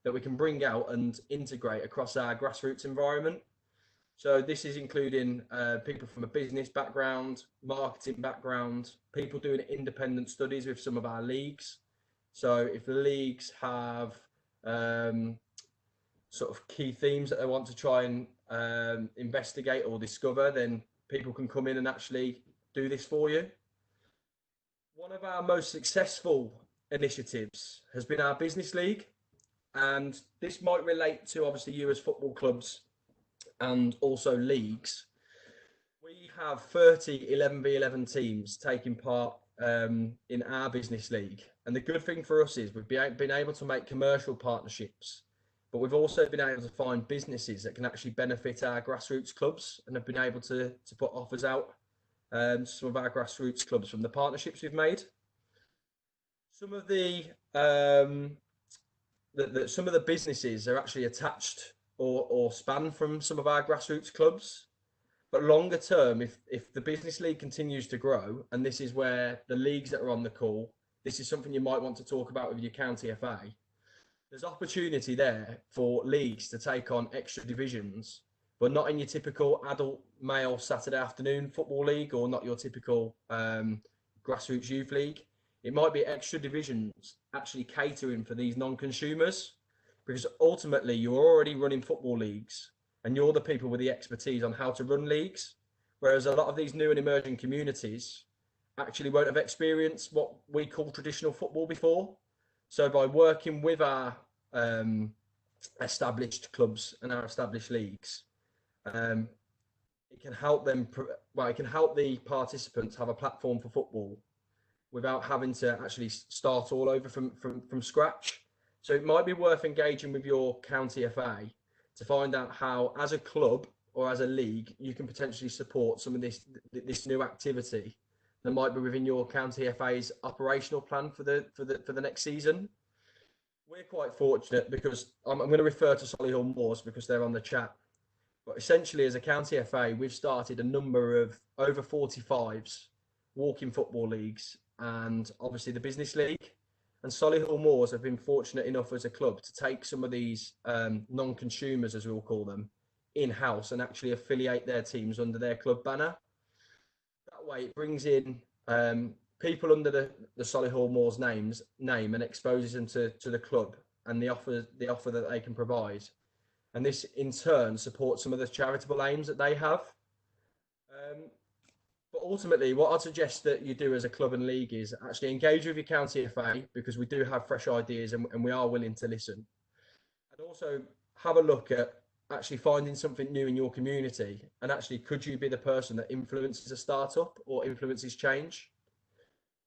that we can bring out and integrate across our grassroots environment. So this is including people from a business background, marketing background, people doing independent studies with some of our leagues. So if the leagues have sort of key themes that they want to try and investigate or discover, then people can come in and actually do this for you. One of our most successful initiatives has been our business league, and this might relate to obviously you as football clubs and also leagues. We have 30 11v11 teams taking part in our business league, and the good thing for us is we've been able to make commercial partnerships, but we've also been able to find businesses that can actually benefit our grassroots clubs, and have been able to put offers out to some of our grassroots clubs from the partnerships we've made. Some of the businesses are actually attached or span from some of our grassroots clubs. But longer term, if the business league continues to grow, and this is where the leagues that are on the call, this is something you might want to talk about with your county FA. There's opportunity there for leagues to take on extra divisions, but not in your typical adult male Saturday afternoon football league, or not your typical grassroots youth league. It might be extra divisions actually catering for these non-consumers, because ultimately you're already running football leagues and you're the people with the expertise on how to run leagues. Whereas a lot of these new and emerging communities actually won't have experienced what we call traditional football before. So by working with our established clubs and our established leagues, it can help them. It can help the participants have a platform for football without having to actually start all over from scratch. So it might be worth engaging with your county FA to find out how, as a club or as a league, you can potentially support some of this new activity that might be within your county FA's operational plan for the next season. We're quite fortunate because I'm going to refer to Solihull Moors because they're on the chat. But essentially, as a county FA, we've started a number of over 45s walking football leagues and obviously the business league. And Solihull Moors have been fortunate enough as a club to take some of these non-consumers, as we'll call them, in-house and actually affiliate their teams under their club banner. That way it brings in people under the Solihull Moors name and exposes them to the club and the offer that they can provide. And this in turn supports some of the charitable aims that they have. But ultimately, what I'd suggest that you do as a club and league is actually engage with your county FA, because we do have fresh ideas and we are willing to listen. And also have a look at actually finding something new in your community. And actually, could you be the person that influences a startup or influences change?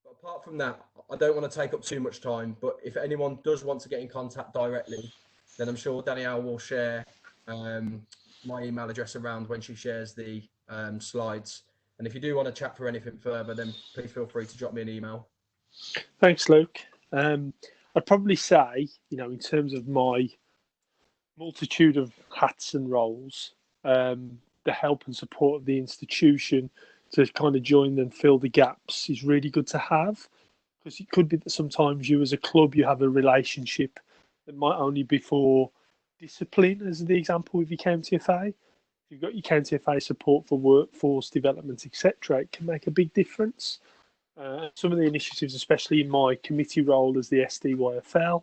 But apart from that, I don't want to take up too much time. But if anyone does want to get in contact directly, then I'm sure Danielle will share my email address around when she shares the slides. And if you do want to chat for anything further, then please feel free to drop me an email. Thanks, Luke. I'd probably say, in terms of my multitude of hats and roles, the help and support of the institution to kind of join and fill the gaps is really good to have, because it could be that sometimes you as a club, you have a relationship that might only be for discipline, as the example with your county FA. You've got your county FA support for workforce development, etc. It can make a big difference. Some of the initiatives, especially in my committee role as the SDYFL,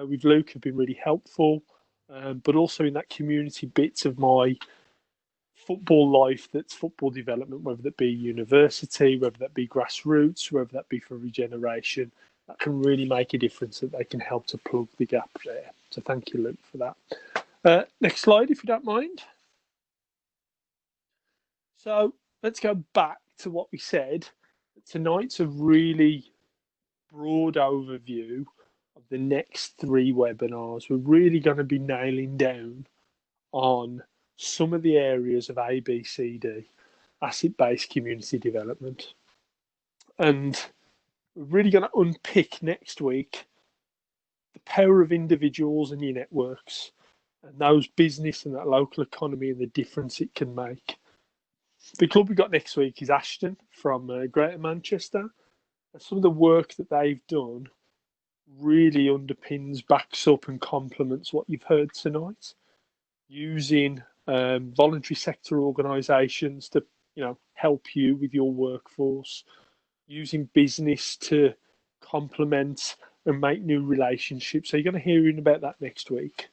with Luke, have been really helpful. But also in that community bits of my football life, that's football development, whether that be university, whether that be grassroots, whether that be for regeneration, that can really make a difference, that they can help to plug the gap there. So thank you, Luke, for that. Next slide, if you don't mind. So let's go back to what we said. Tonight's a really broad overview of the next 3 webinars. We're really going to be nailing down on some of the areas of ABCD, asset-based community development. And we're really going to unpick next week the power of individuals and your networks, and those business and that local economy and the difference it can make. The club we got next week is Ashton from Greater Manchester. And some of the work that they've done really underpins, backs up and complements what you've heard tonight, using voluntary sector organisations to help you with your workforce, using business to complement and make new relationships. So you're going to hear about that next week.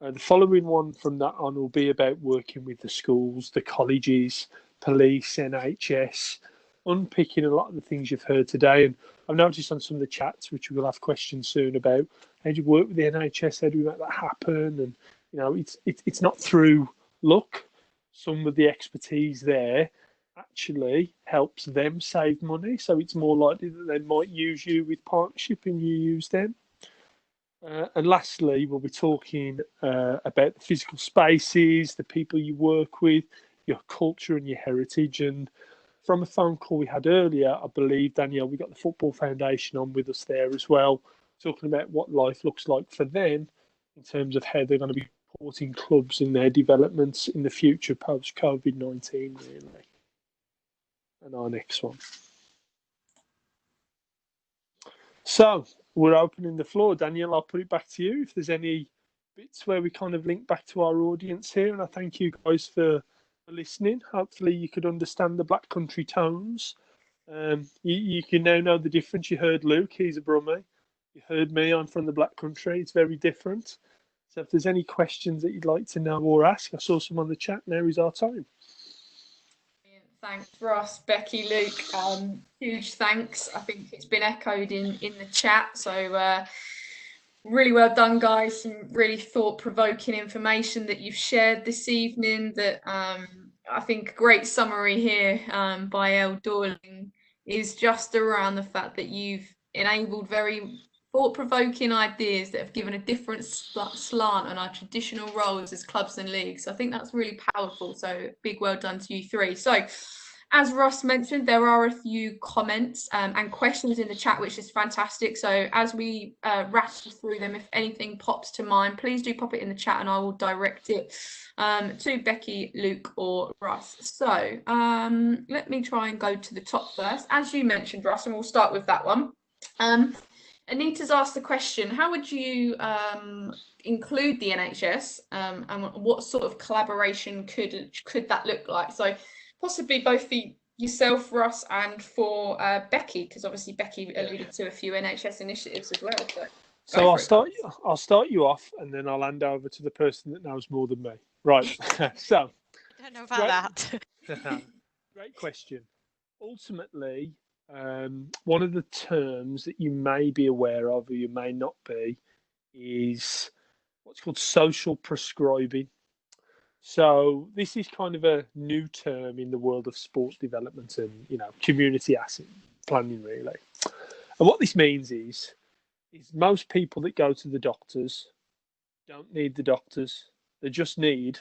The following one from that on will be about working with the schools, the colleges, police, NHS, unpicking a lot of the things you've heard today. And I've noticed on some of the chats, which we will have questions soon about, how do you work with the NHS? How do we make that happen? And it's not through luck. Some of the expertise there actually helps them save money. So it's more likely that they might use you with partnership and you use them. And lastly, we'll be talking about the physical spaces, the people you work with, your culture and your heritage. And from a phone call we had earlier, I believe, Danielle, we got the Football Foundation on with us there as well, talking about what life looks like for them in terms of how they're going to be supporting clubs in their developments in the future post COVID-19, really. And our next one. So we're opening the floor. Daniel, I'll put it back to you if there's any bits where we kind of link back to our audience here. And I thank you guys for listening. Hopefully you could understand the Black Country tones. You can now know the difference. You heard Luke, he's a Brummie. You heard me, I'm from the Black Country. It's very different. So if there's any questions that you'd like to know or ask, I saw some on the chat. Now is our time. Thanks, Ross, Becky, Luke. Huge thanks. I think it's been echoed in the chat. So really well done, guys. Some really thought-provoking information that you've shared this evening. That I think a great summary here by Elle Dorling is just around the fact that you've enabled very thought-provoking ideas that have given a different slant on our traditional roles as clubs and leagues. So I think that's really powerful. So big well done to you three. So as Ross mentioned, there are a few comments and questions in the chat, which is fantastic. So as we rattle through them, if anything pops to mind, please do pop it in the chat and I will direct it to Becky, Luke or Ross. So let me try and go to the top first. As you mentioned, Ross, and we'll start with that one. Anita's asked the question, how would you include the NHS and what sort of collaboration could that look like? So possibly both for yourself, Ross, and for Becky, because obviously Becky alluded to a few NHS initiatives as well. So I'll start you off, and then I'll hand over to the person that knows more than me. Right. So I don't know about that. Great question. Ultimately, one of the terms that you may be aware of or you may not be is what's called social prescribing. So this is kind of a new term in the world of sport development and, you know, community asset planning, really. And what this means is most people that go to the doctors don't need the doctors. They just need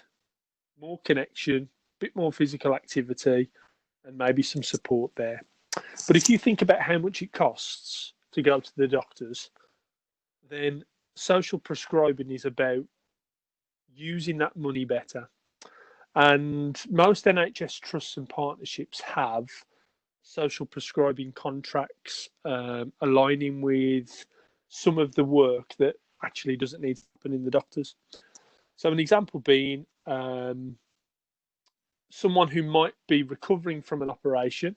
more connection, a bit more physical activity, and maybe some support there. But if you think about how much it costs to go to the doctors, then social prescribing is about using that money better. And most NHS trusts and partnerships have social prescribing contracts aligning with some of the work that actually doesn't need to happen in the doctors. So an example being someone who might be recovering from an operation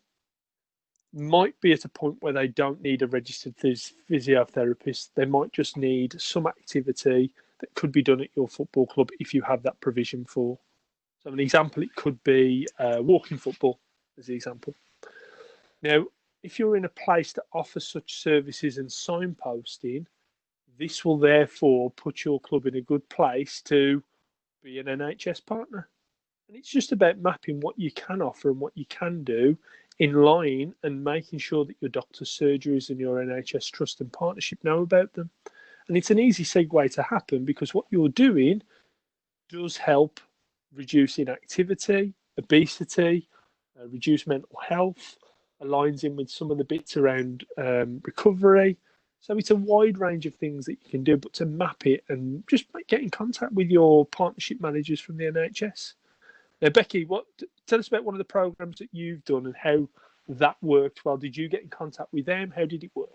might be at a point where they don't need a registered physiotherapist. They might just need some activity that could be done at your football club if you have that provision for. So an example, it could be walking football as the example. Now, if you're in a place that offers such services and signposting, this will therefore put your club in a good place to be an NHS partner. And it's just about mapping what you can offer and what you can do in line and making sure that your doctor's surgeries and your NHS trust and partnership know about them. And it's an easy segue to happen because what you're doing does help reduce inactivity, obesity, reduce mental health, aligns in with some of the bits around recovery. So it's a wide range of things that you can do, but to map it and just get in contact with your partnership managers from the NHS. Now, Becky, tell us about one of the programs that you've done and how that worked. Well, did you get in contact with them? How did it work?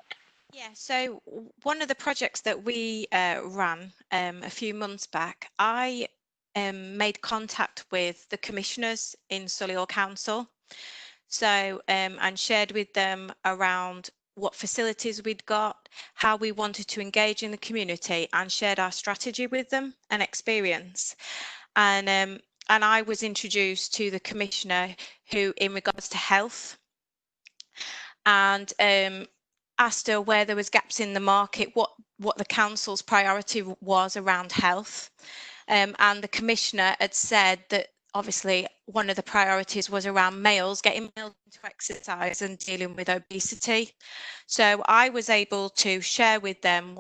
Yeah, so one of the projects that we ran a few months back, I made contact with the commissioners in Solihull Council. So and shared with them around what facilities we'd got, how we wanted to engage in the community, and shared our strategy with them and experience. And I was introduced to the commissioner who, in regards to health, and asked her where there was gaps in the market, what the council's priority was around health. And the commissioner had said that obviously one of the priorities was around getting males into exercise and dealing with obesity. So I was able to share with them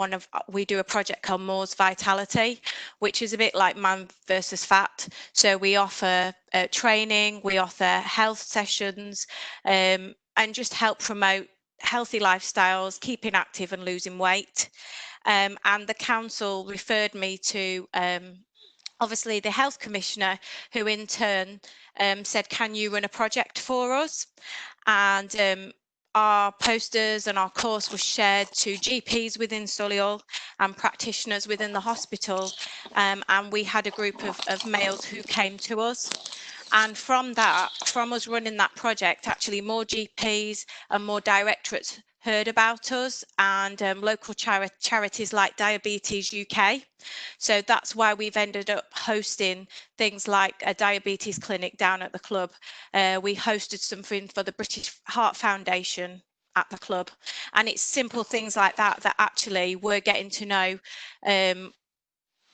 we do a project called Moore's Vitality, which is a bit like Man versus Fat. So we offer training, we offer health sessions, and just help promote healthy lifestyles, keeping active and losing weight. And the council referred me to obviously the health commissioner, who in turn said, can you run a project for us? And our posters and our course was shared to GPs within Solihull and practitioners within the hospital, and we had a group of males who came to us. And from us running that project, actually more GPs and more directorates heard about us, and local charities like Diabetes UK. So that's why we've ended up hosting things like a diabetes clinic down at the club. We hosted something for the British Heart Foundation at the club, and it's simple things like that that actually we're getting to know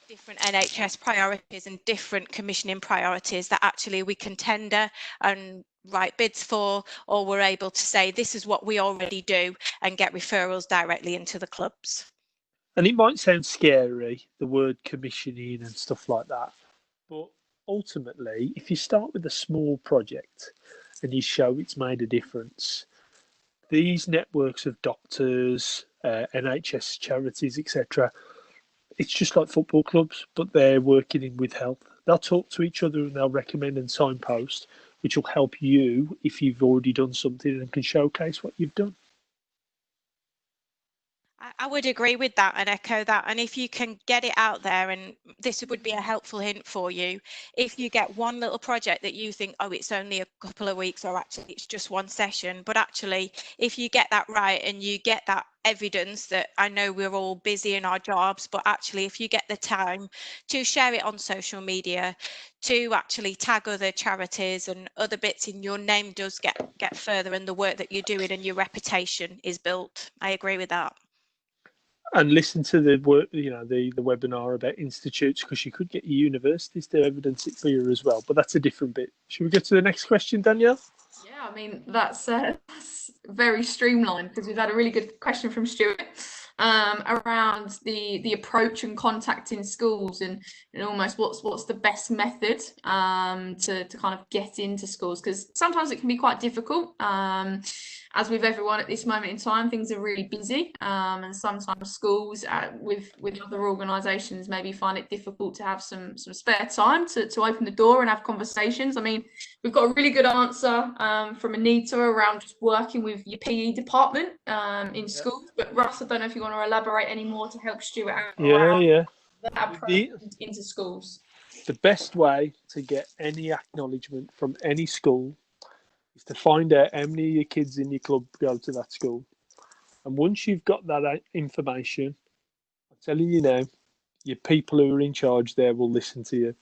different NHS priorities and different commissioning priorities that actually we can tender and write bids for, or we're able to say this is what we already do and get referrals directly into the clubs. And it might sound scary, the word commissioning and stuff like that, but ultimately, if you start with a small project and you show it's made a difference, these networks of doctors, NHS charities, etc., it's just like football clubs, but they're working in with health. They'll talk to each other and they'll recommend and signpost, which will help you if you've already done something and can showcase what you've done. I would agree with that and echo that. And if you can get it out there, and this would be a helpful hint for you, if you get one little project that you think, oh, it's only a couple of weeks, or actually it's just one session, but actually if you get that right and you get that evidence that, I know we're all busy in our jobs, but actually if you get the time to share it on social media, to actually tag other charities and other bits, in your name does get further, and the work that you're doing and your reputation is built. I agree with that. And listen to the work, the webinar about institutes, because you could get your universities to evidence it for you as well. But that's a different bit. Should we go to the next question, Danielle? Yeah, I mean, that's very streamlined, because we've had a really good question from Stuart around the approach and contacting schools, and almost what's the best method to kind of get into schools, because sometimes it can be quite difficult. As with everyone at this moment in time, things are really busy, and sometimes schools with other organisations maybe find it difficult to have some spare time to open the door and have conversations. I mean, we've got a really good answer from Anita around just working with your PE department in schools. But Russ, I don't know if you want to elaborate any more to help Stuart out around that approach into schools. The best way to get any acknowledgement from any school is to find out how many of your kids in your club go to that school. And once you've got that information, I'm telling you now, your people who are in charge there will listen to you.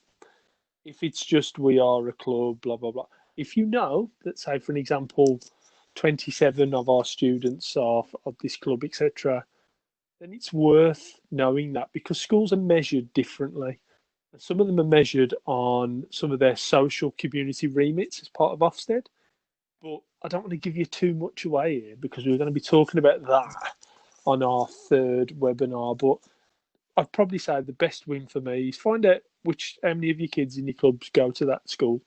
If it's just, we are a club, blah, blah, blah. If you know that, say, for an example, 27 of our students are of this club, etc., then it's worth knowing that, because schools are measured differently. And some of them are measured on some of their social community remits as part of Ofsted. But I don't want to give you too much away here, because we're going to be talking about that on our third webinar. But I'd probably say the best win for me is find out how many of your kids in your clubs go to that school,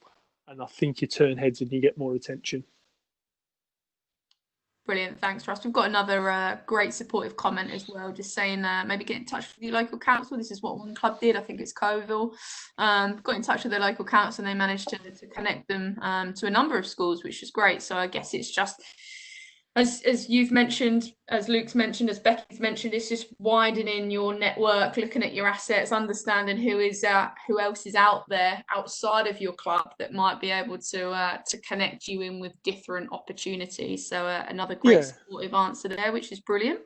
and I think you turn heads and you get more attention. Brilliant, thanks, Russ. We've got another great supportive comment as well, just saying maybe get in touch with your local council. This is what one club did. I think it's Coville. Got in touch with their local council, and they managed to connect them to a number of schools, which is great. So I guess it's just, as you've mentioned, as Luke's mentioned, as Becky's mentioned, it's just widening your network, looking at your assets, understanding who else is out there outside of your club that might be able to connect you in with different opportunities. So another great supportive answer there, which is brilliant.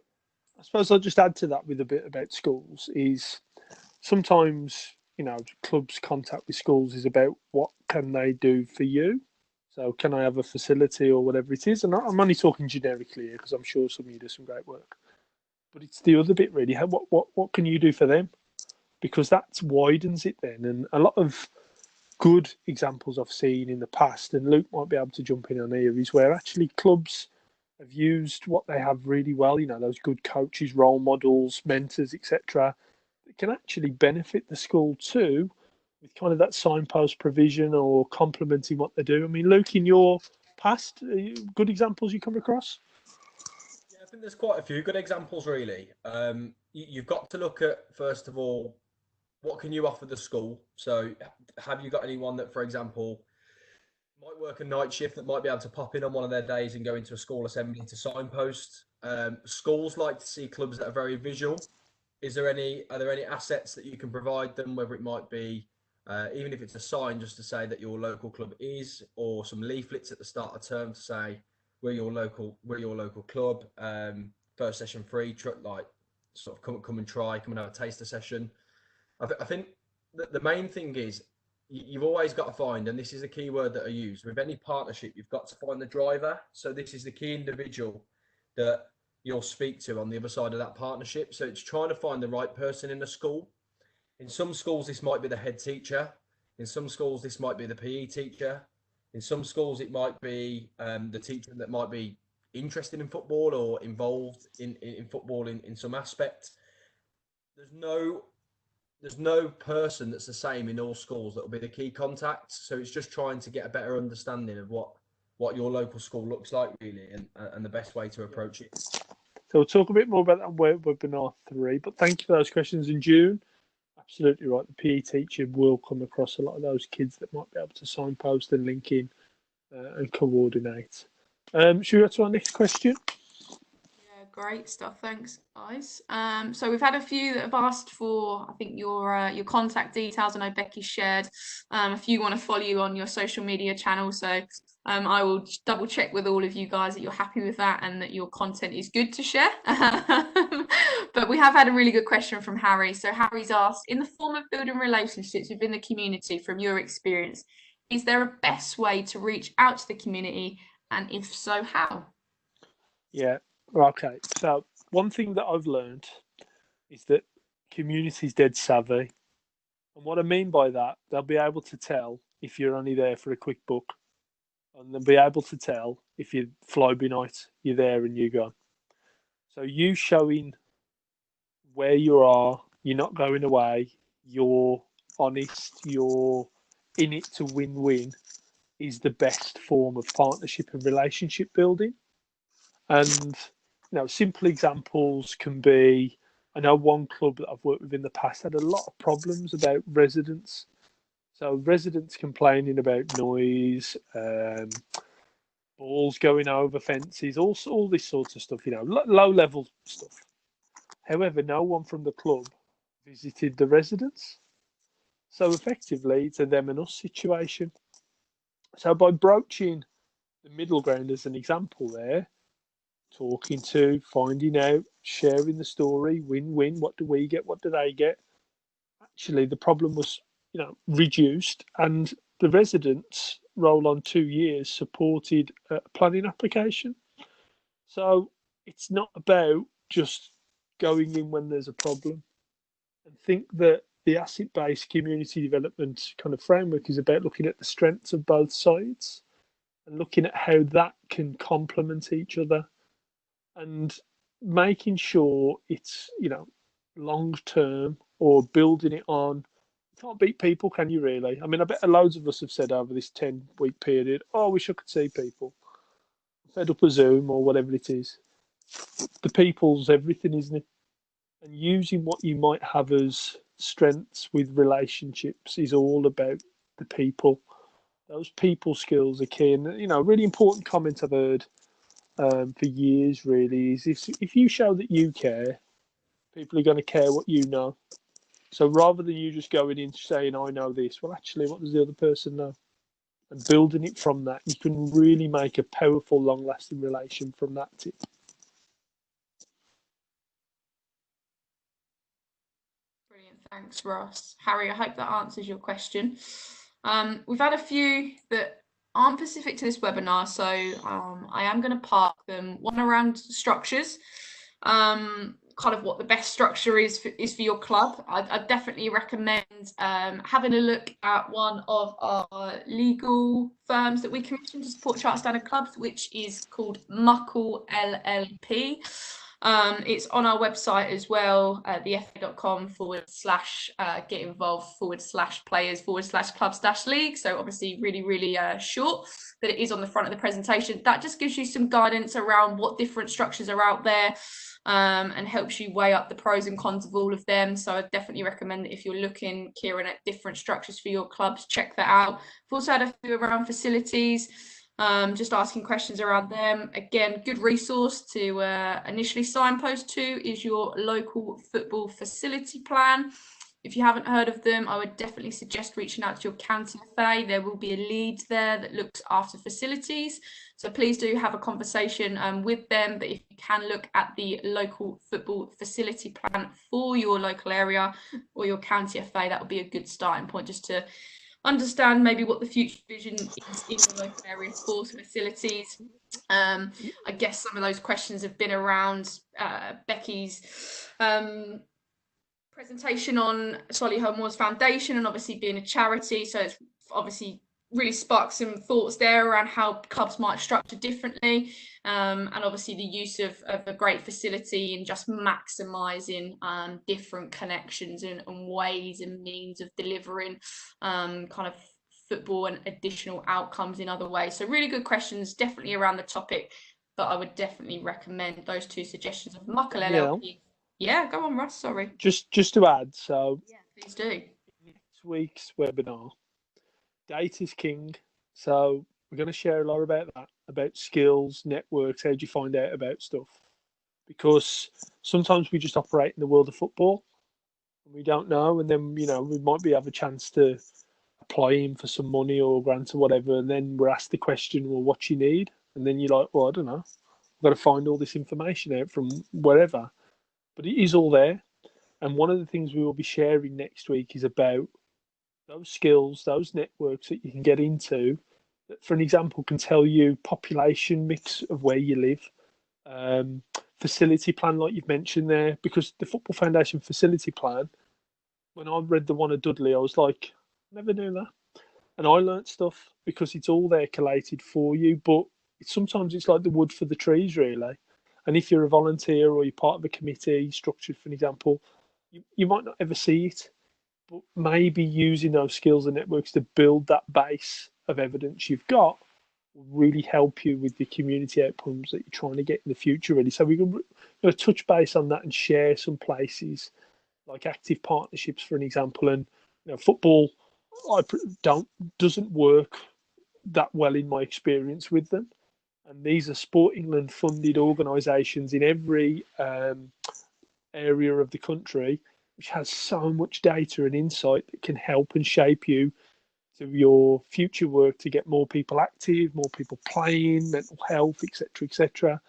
I suppose I'll just add to that with a bit about schools. Is sometimes clubs' contact with schools is about what can they do for you. So can I have a facility or whatever it is? And I'm only talking generically here, because I'm sure some of you do some great work. But it's the other bit really. What can you do for them? Because that widens it then. And a lot of good examples I've seen in the past, and Luke might be able to jump in on here, is where actually clubs have used what they have really well, those good coaches, role models, mentors, etc., that can actually benefit the school too, with kind of that signpost provision or complementing what they do. I mean, Luke, in your past, good examples you come across? Yeah, I think there's quite a few good examples, really. You've got to look at, first of all, what can you offer the school? So have you got anyone that, for example, might work a night shift that might be able to pop in on one of their days and go into a school assembly to signpost? Schools like to see clubs that are very visual. Are there any assets that you can provide them, whether it might be even if it's a sign just to say that your local club is, or some leaflets at the start of term to say we're your local club, first session free, like sort of come and try, come and have a taster session. I think the main thing is you've always got to find, and this is a key word that I use with any partnership, you've got to find the driver. So this is the key individual that you'll speak to on the other side of that partnership. So it's trying to find the right person in the school. In some schools, this might be the head teacher. In some schools, this might be the PE teacher. In some schools, it might be the teacher that might be interested in football or involved in football in some aspect. There's no person that's the same in all schools that will be the key contact. So it's just trying to get a better understanding of what your local school looks like, really, and the best way to approach it. So we'll talk a bit more about that webinar 3, but thank you for those questions in June. Absolutely right. The PE teacher will come across a lot of those kids that might be able to signpost and link in and coordinate. Should we go to our next question? Yeah, great stuff. Thanks, guys. So we've had a few that have asked for, I think, your contact details. I know Becky shared a few want to follow you on your social media channel. So I will double check with all of you guys that you're happy with that and that your content is good to share. But we have had a really good question from Harry. So Harry's asked, in the form of building relationships within the community, from your experience, is there a best way to reach out to the community? And if so, how? Yeah. Okay. So one thing that I've learned is that community's dead savvy. And what I mean by that, they'll be able to tell if you're only there for a quick book. And they'll be able to tell if you're fly-by-night, you're there and you're gone. So you showing where you are, you're not going away, you're honest, you're in it to win-win, is the best form of partnership and relationship building. And simple examples can be, I know one club that I've worked with in the past had a lot of problems about residents. So residents complaining about noise, balls going over fences, all this sort of stuff, low level stuff. However, no one from the club visited the residents. So effectively, it's a them and us situation. So by broaching the middle ground as an example there, talking to, finding out, sharing the story, win-win, what do we get, what do they get? Actually, the problem was, reduced, and the residents, roll on 2 years, supported a planning application. So it's not about just going in when there's a problem. And think that the asset-based community development kind of framework is about looking at the strengths of both sides and looking at how that can complement each other and making sure it's, long-term or building it on. You can't beat people, can you really? I mean, I bet loads of us have said over this 10-week period, I wish I could see people. I'm fed up of Zoom or whatever it is. The people's everything, isn't it? And using what you might have as strengths with relationships is all about the people. Those people skills are key. And, a really important comment I've heard for years, really, is if you show that you care, people are going to care what you know. So rather than you just going in saying, I know this, well, actually, what does the other person know? And building it from that, you can really make a powerful, long-lasting relation from that tip. Brilliant. Thanks, Ross. Harry, I hope that answers your question. We've had a few that aren't specific to this webinar, so I am going to park them. One around structures, kind of what the best structure is for your club. I'd definitely recommend having a look at one of our legal firms that we commission to support charter standard clubs, which is called Muckle LLP. It's on our website as well, thefa.com/get involved/players/clubs-league. So obviously really short, but it is on the front of the presentation. That just gives you some guidance around what different structures are out there, and helps you weigh up the pros and cons of all of them. So I definitely recommend that if you're looking, Kieran, at different structures for your clubs, check that out. We've also had a few around facilities, just asking questions around them. Again, good resource to initially signpost to is your local football facility plan. If you haven't heard of them, I would definitely suggest reaching out to your county FA. There will be a lead there that looks after facilities. So please do have a conversation with them. But if you can look at the local football facility plan for your local area or your county FA, that would be a good starting point, just to understand maybe what the future vision is in the local area for facilities. I guess some of those questions have been around Becky's presentation on Solihull Moors Foundation and obviously being a charity. So it's obviously really sparked some thoughts there around how clubs might structure differently, and obviously the use of a great facility and just maximising different connections and ways and means of delivering kind of football and additional outcomes in other ways. So really good questions, definitely around the topic, but I would definitely recommend those two suggestions of Muckle LLP. Yeah, go on, Russ, sorry. Just to add, so yeah, please do. Next week's webinar, data is king. So we're going to share a lot about that, about skills, networks, how do you find out about stuff? Because sometimes we just operate in the world of football and we don't know, and then, you know, we might have a chance to apply in for some money or grant or whatever, and then we're asked the question, well, what do you need? And then you're like, well, I don't know. I've got to find all this information out from wherever. But it is all there. And one of the things we will be sharing next week is about those skills, those networks that you can get into, that, for an example, can tell you population mix of where you live, facility plan, like you've mentioned there, because the Football Foundation facility plan, when I read the one at Dudley, I was like, never knew that. And I learnt stuff because it's all there collated for you, but sometimes it's like the wood for the trees, really. And if you're a volunteer or you're part of a committee structured, for an example, you might not ever see it, but maybe using those skills and networks to build that base of evidence you've got will really help you with the community outcomes that you're trying to get in the future, really. So we can touch base on that and share some places like active partnerships, for an example. And football doesn't work that well in my experience with them. And these are Sport England funded organisations in every area of the country, which has so much data and insight that can help and shape you to your future work to get more people active, more people playing, mental health, etc., etc.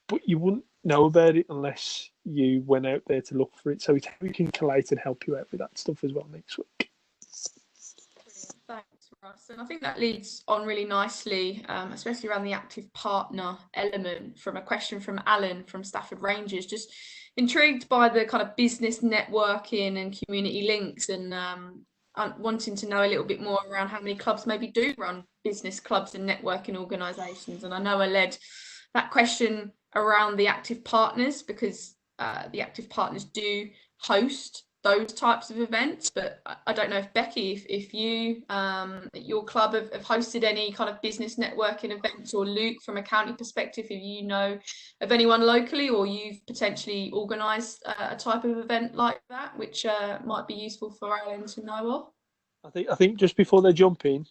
But you wouldn't know about it unless you went out there to look for it. So we can collate and help you out with that stuff as well next week. Thanks, Russ. And I think that leads on really nicely, especially around the active partner element, from a question from Alan from Stafford Rangers. Just intrigued by the kind of business networking and community links, and wanting to know a little bit more around how many clubs maybe do run business clubs and networking organisations. And I know I led that question around the active partners because the active partners do host those types of events, but I don't know if Becky, if you at your club have hosted any kind of business networking events, or Luke, from a county perspective, if you know of anyone locally or you've potentially organised a type of event like that, which might be useful for Alan to know of. I think just before they jump in,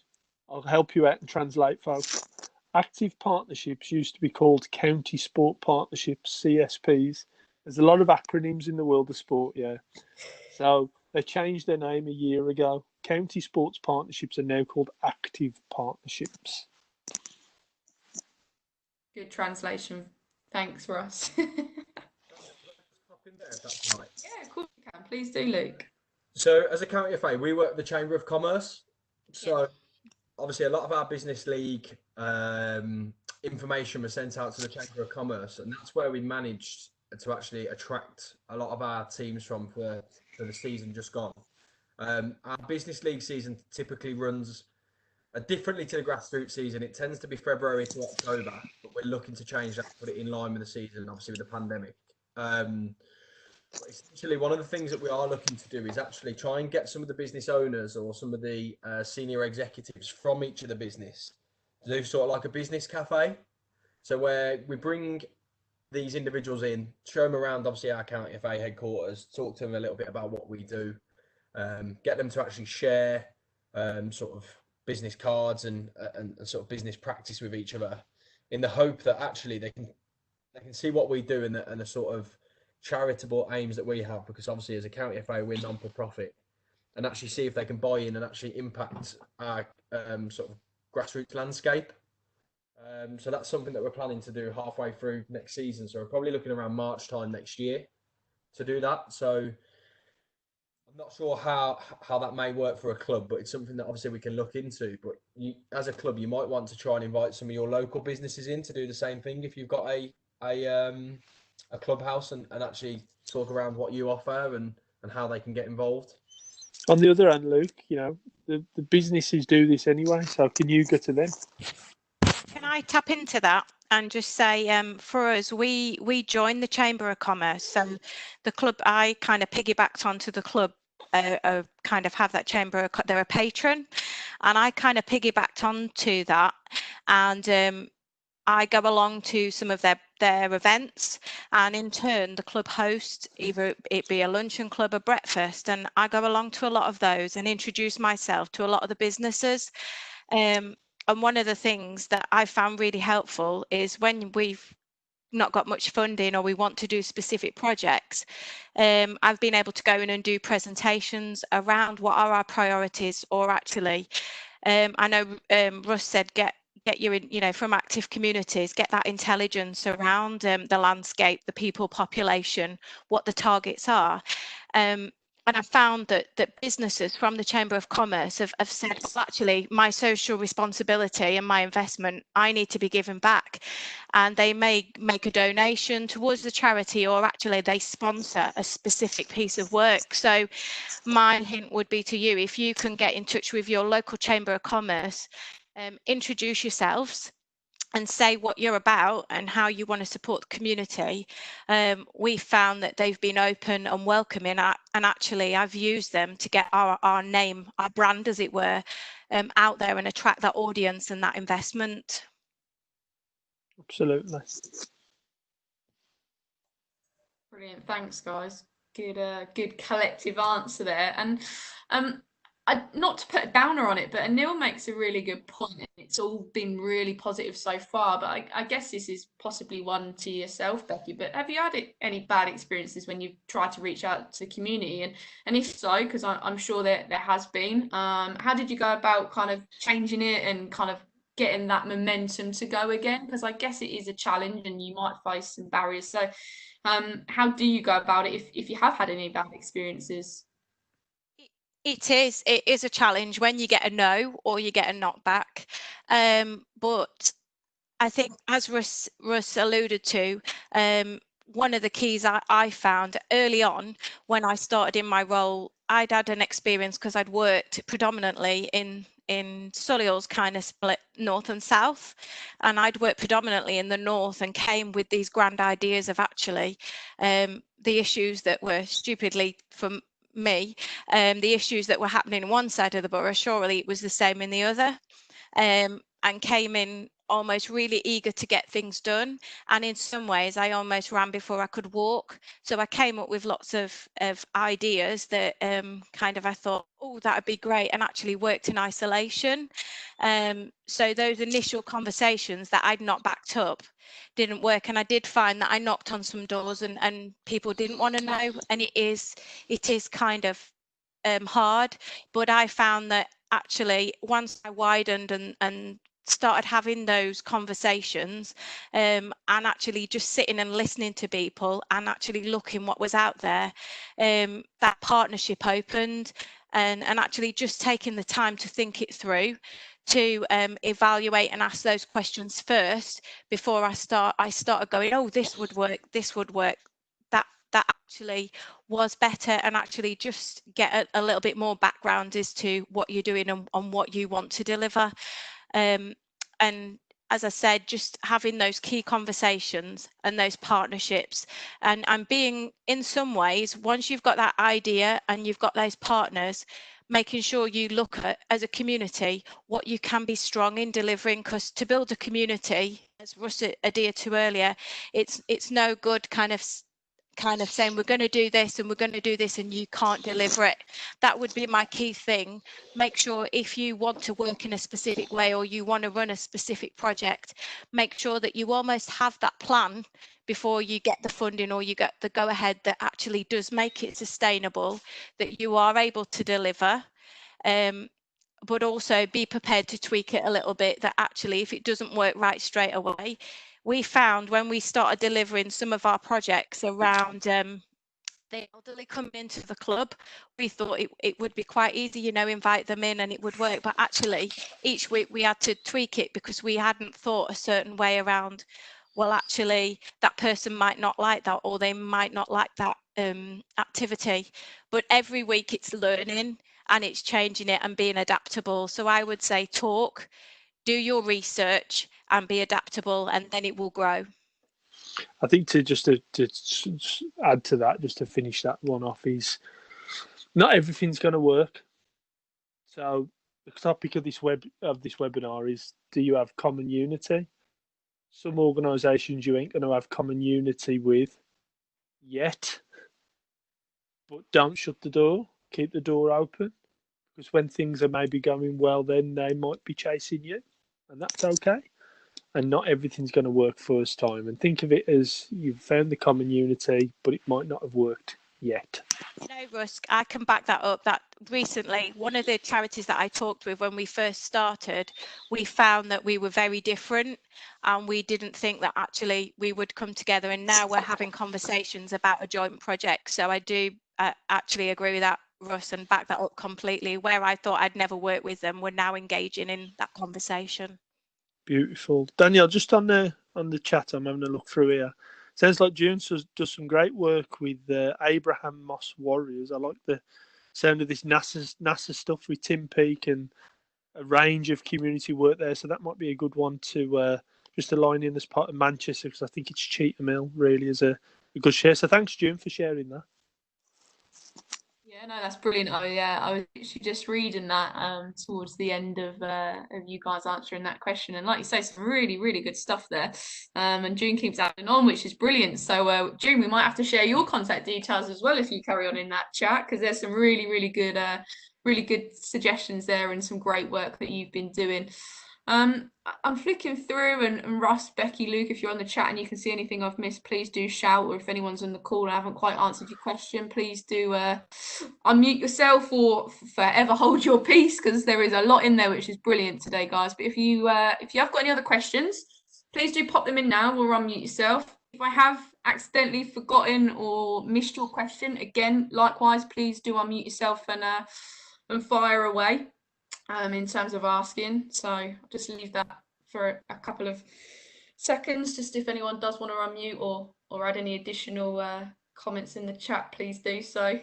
I'll help you out and translate, folks. Active partnerships used to be called county sport partnerships, CSPs. There's a lot of acronyms in the world of sport, yeah. So they changed their name a year ago. County sports partnerships are now called active partnerships. Good translation. Thanks, Ross. Pop in there if that's right. Yeah, of course you can. Please do, Luke. So as a county FA, we work with the Chamber of Commerce. So obviously a lot of our business league information was sent out to the Chamber of Commerce, and that's where we managed to actually attract a lot of our teams from for the season just gone. Our business league season typically runs differently to the grassroots season. It tends to be February to October, but we're looking to change that, put it in line with the season, obviously with the pandemic. But essentially, one of the things that we are looking to do is actually try and get some of the business owners or some of the senior executives from each of the business to do sort of like a business cafe. So where we bring these individuals in, show them around, obviously our county FA headquarters, talk to them a little bit about what we do, get them to actually share sort of business cards and sort of business practice with each other, in the hope that actually they can see what we do and the sort of charitable aims that we have, because obviously as a county FA we're non for profit, and actually see if they can buy in and actually impact our sort of grassroots landscape. So that's something that we're planning to do halfway through next season. So we're probably looking around March time next year to do that. So I'm not sure how that may work for a club, but it's something that obviously we can look into. But you, as a club, you might want to try and invite some of your local businesses in to do the same thing if you've got a clubhouse, and actually talk around what you offer and how they can get involved. On the other hand, Luke, you know, the businesses do this anyway, so can you go to them? Can I tap into that and just say, for us, we joined the Chamber of Commerce. So the club, I kind of piggybacked onto the club, kind of have that chamber, they're a patron, and I kind of piggybacked onto that, and I go along to some of their events, and in turn the club hosts, either it be a luncheon club or breakfast, and I go along to a lot of those and introduce myself to a lot of the businesses. And one of the things that I found really helpful is when we've not got much funding or we want to do specific projects, I've been able to go in and do presentations around what are our priorities, or actually, I know Russ said get your, you know, from active communities, get that intelligence around the landscape, the people population, what the targets are. And I found that businesses from the Chamber of Commerce have said, well, actually, my social responsibility and my investment, I need to be given back. And they may make a donation towards the charity, or actually they sponsor a specific piece of work. So my hint would be to you, if you can get in touch with your local Chamber of Commerce, introduce yourselves and say what you're about and how you want to support the community. We found that they've been open and welcoming, and actually I've used them to get our name, our brand as it were, out there and attract that audience and that investment. Absolutely. Brilliant, thanks guys. Good collective answer there. And not to put a downer on it, but Anil makes a really good point, and it's all been really positive so far, but I guess this is possibly one to yourself, Becky, but have you had any bad experiences when you've tried to reach out to the community, and if so, because I'm sure there has been, how did you go about kind of changing it and kind of getting that momentum to go again? Because I guess it is a challenge and you might face some barriers, so how do you go about it if you have had any bad experiences? It is a challenge when you get a no or you get a knockback, but I think, as Russ alluded to, one of the keys I found early on when I started in my role, I'd had an experience because I'd worked predominantly in Solihull's kind of split north and south, and I'd worked predominantly in the north and came with these grand ideas of actually the issues that were stupidly, from me, the issues that were happening on one side of the borough, surely it was the same in the other, and came in almost really eager to get things done, and in some ways I almost ran before I could walk. So I came up with lots of ideas that kind of I thought, oh, that would be great, and actually worked in isolation. So those initial conversations that I'd not backed up didn't work, and I did find that I knocked on some doors and people didn't want to know, and it is kind of hard, but I found that actually once I widened and started having those conversations, and actually just sitting and listening to people and actually looking what was out there, that partnership opened, and actually just taking the time to think it through, to evaluate and ask those questions first before I started going, oh, this would work, that actually was better, and actually just get a little bit more background as to what you're doing and what you want to deliver. And as I said, just having those key conversations and those partnerships, and being, in some ways, once you've got that idea and you've got those partners, making sure you look at, as a community, what you can be strong in delivering, because to build a community, as Russ adhered to earlier, it's no good kind of saying we're going to do this and we're going to do this and you can't deliver it. That would be my key thing. Make sure, if you want to work in a specific way or you want to run a specific project, make sure that you almost have that plan before you get the funding or you get the go ahead that actually does make it sustainable, that you are able to deliver. But also be prepared to tweak it a little bit, that actually if it doesn't work right straight away. We found when we started delivering some of our projects around the elderly coming into the club, we thought it would be quite easy, you know, invite them in and it would work. But actually each week we had to tweak it because we hadn't thought a certain way around, well, actually that person might not like that, or they might not like that activity. But every week it's learning and it's changing it and being adaptable. So I would say talk, do your research and be adaptable, and then it will grow. I think to add to that, just to finish that one off, is not everything's going to work. So the topic of this webinar is, do you have common unity? Some organisations you ain't going to have common unity with yet, but don't shut the door. Keep the door open, because when things are maybe going well, then they might be chasing you, and that's okay. And not everything's going to work first time. And think of it as you've found the common unity, but it might not have worked yet. No, Rusk, I can back that up. That recently, one of the charities that I talked with when we first started, we found that we were very different and we didn't think that actually we would come together. And now we're having conversations about a joint project. So I do actually agree with that, Russ, and back that up completely. Where I thought I'd never worked with them, we're now engaging in that conversation. Beautiful. Danielle, just on the chat, I'm having a look through here. Sounds like June does some great work with Abraham Moss Warriors. I like the sound of this NASA stuff with Tim Peake and a range of community work there. So that might be a good one to just align in as part of Manchester, because I think it's Cheetham Hill really is a good share. So thanks, June, for sharing that. Yeah, no, that's brilliant. Oh, yeah, I was actually just reading that towards the end of you guys answering that question, and like you say, some really, really good stuff there. And June keeps adding on, which is brilliant. So, June, we might have to share your contact details as well if you carry on in that chat, because there's some really, really good suggestions there and some great work that you've been doing. I'm flicking through, and Russ, Becky, Luke, if you're on the chat and you can see anything I've missed, please do shout. Or if anyone's on the call and I haven't quite answered your question, please do unmute yourself or forever hold your peace, because there is a lot in there which is brilliant today, guys. But if you have got any other questions, please do pop them in now or unmute yourself. If I have accidentally forgotten or missed your question, again, likewise, please do unmute yourself and fire away. In terms of asking, so I'll just leave that for a couple of seconds, just if anyone does want to unmute or add any additional comments in the chat, please do so.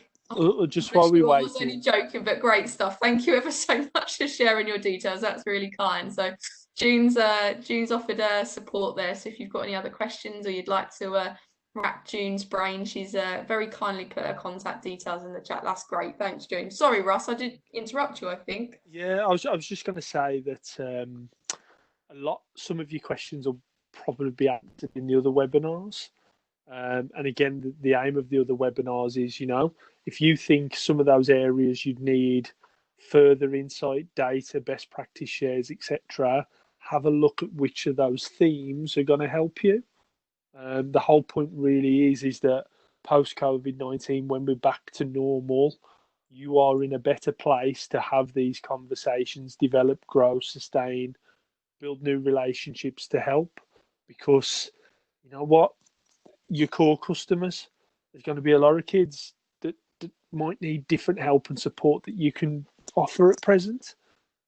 Just while we wait, I was only joking, but great stuff. Thank you ever so much for sharing your details. That's really kind. So June's offered support there. So if you've got any other questions or you'd like to rack June's brain, she's very kindly put her contact details in the chat. That's great. Thanks, June. Sorry, Russ, I did interrupt you, I think. Yeah, I was just going to say that some of your questions will probably be answered in the other webinars. And again, the aim of the other webinars is, if you think some of those areas you'd need further insight, data, best practice shares, etc., have a look at which of those themes are going to help you. The whole point really is that post-COVID-19, when we're back to normal, you are in a better place to have these conversations, develop, grow, sustain, build new relationships to help. Because, you know what? Your core customers, there's going to be a lot of kids that might need different help and support that you can offer at present.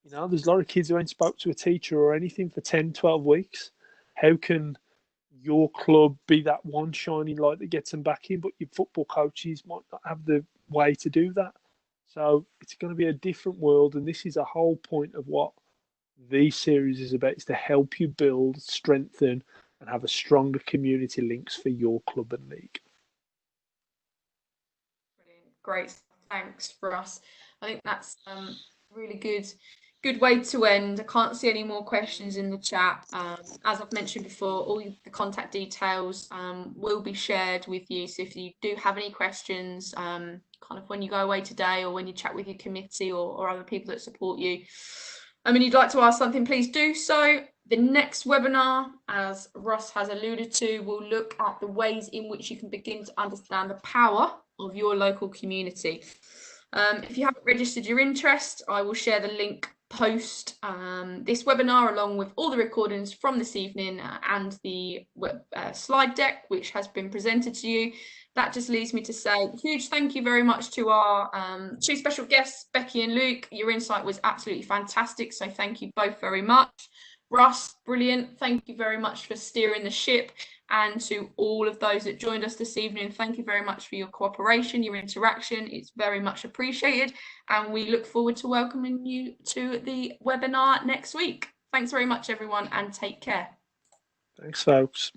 There's a lot of kids who ain't spoke to a teacher or anything for 10, 12 weeks. How can your club be that one shining light that gets them back in, but your football coaches might not have the way to do that. So it's going to be a different world, and this is a whole point of what the series is about, is to help you build, strengthen, and have a stronger community links for your club and league. Brilliant. Great. Thanks for us. I think that's really good way to end. I can't see any more questions in the chat. As I've mentioned before, all the contact details will be shared with you. So if you do have any questions, kind of when you go away today or when you chat with your committee or other people that support you, I mean, you'd like to ask something, please do so. The next webinar, as Ross has alluded to, will look at the ways in which you can begin to understand the power of your local community. If you haven't registered your interest, I will share the link post this webinar along with all the recordings from this evening and the slide deck which has been presented to you. That just leaves me to say a huge thank you very much to our two special guests, Becky and Luke. Your insight was absolutely fantastic, so thank you both very much. Russ, brilliant. Thank you very much for steering the ship. And to all of those that joined us this evening, thank you very much for your cooperation, your interaction. It's very much appreciated. And we look forward to welcoming you to the webinar next week. Thanks very much, everyone, and take care. Thanks, folks.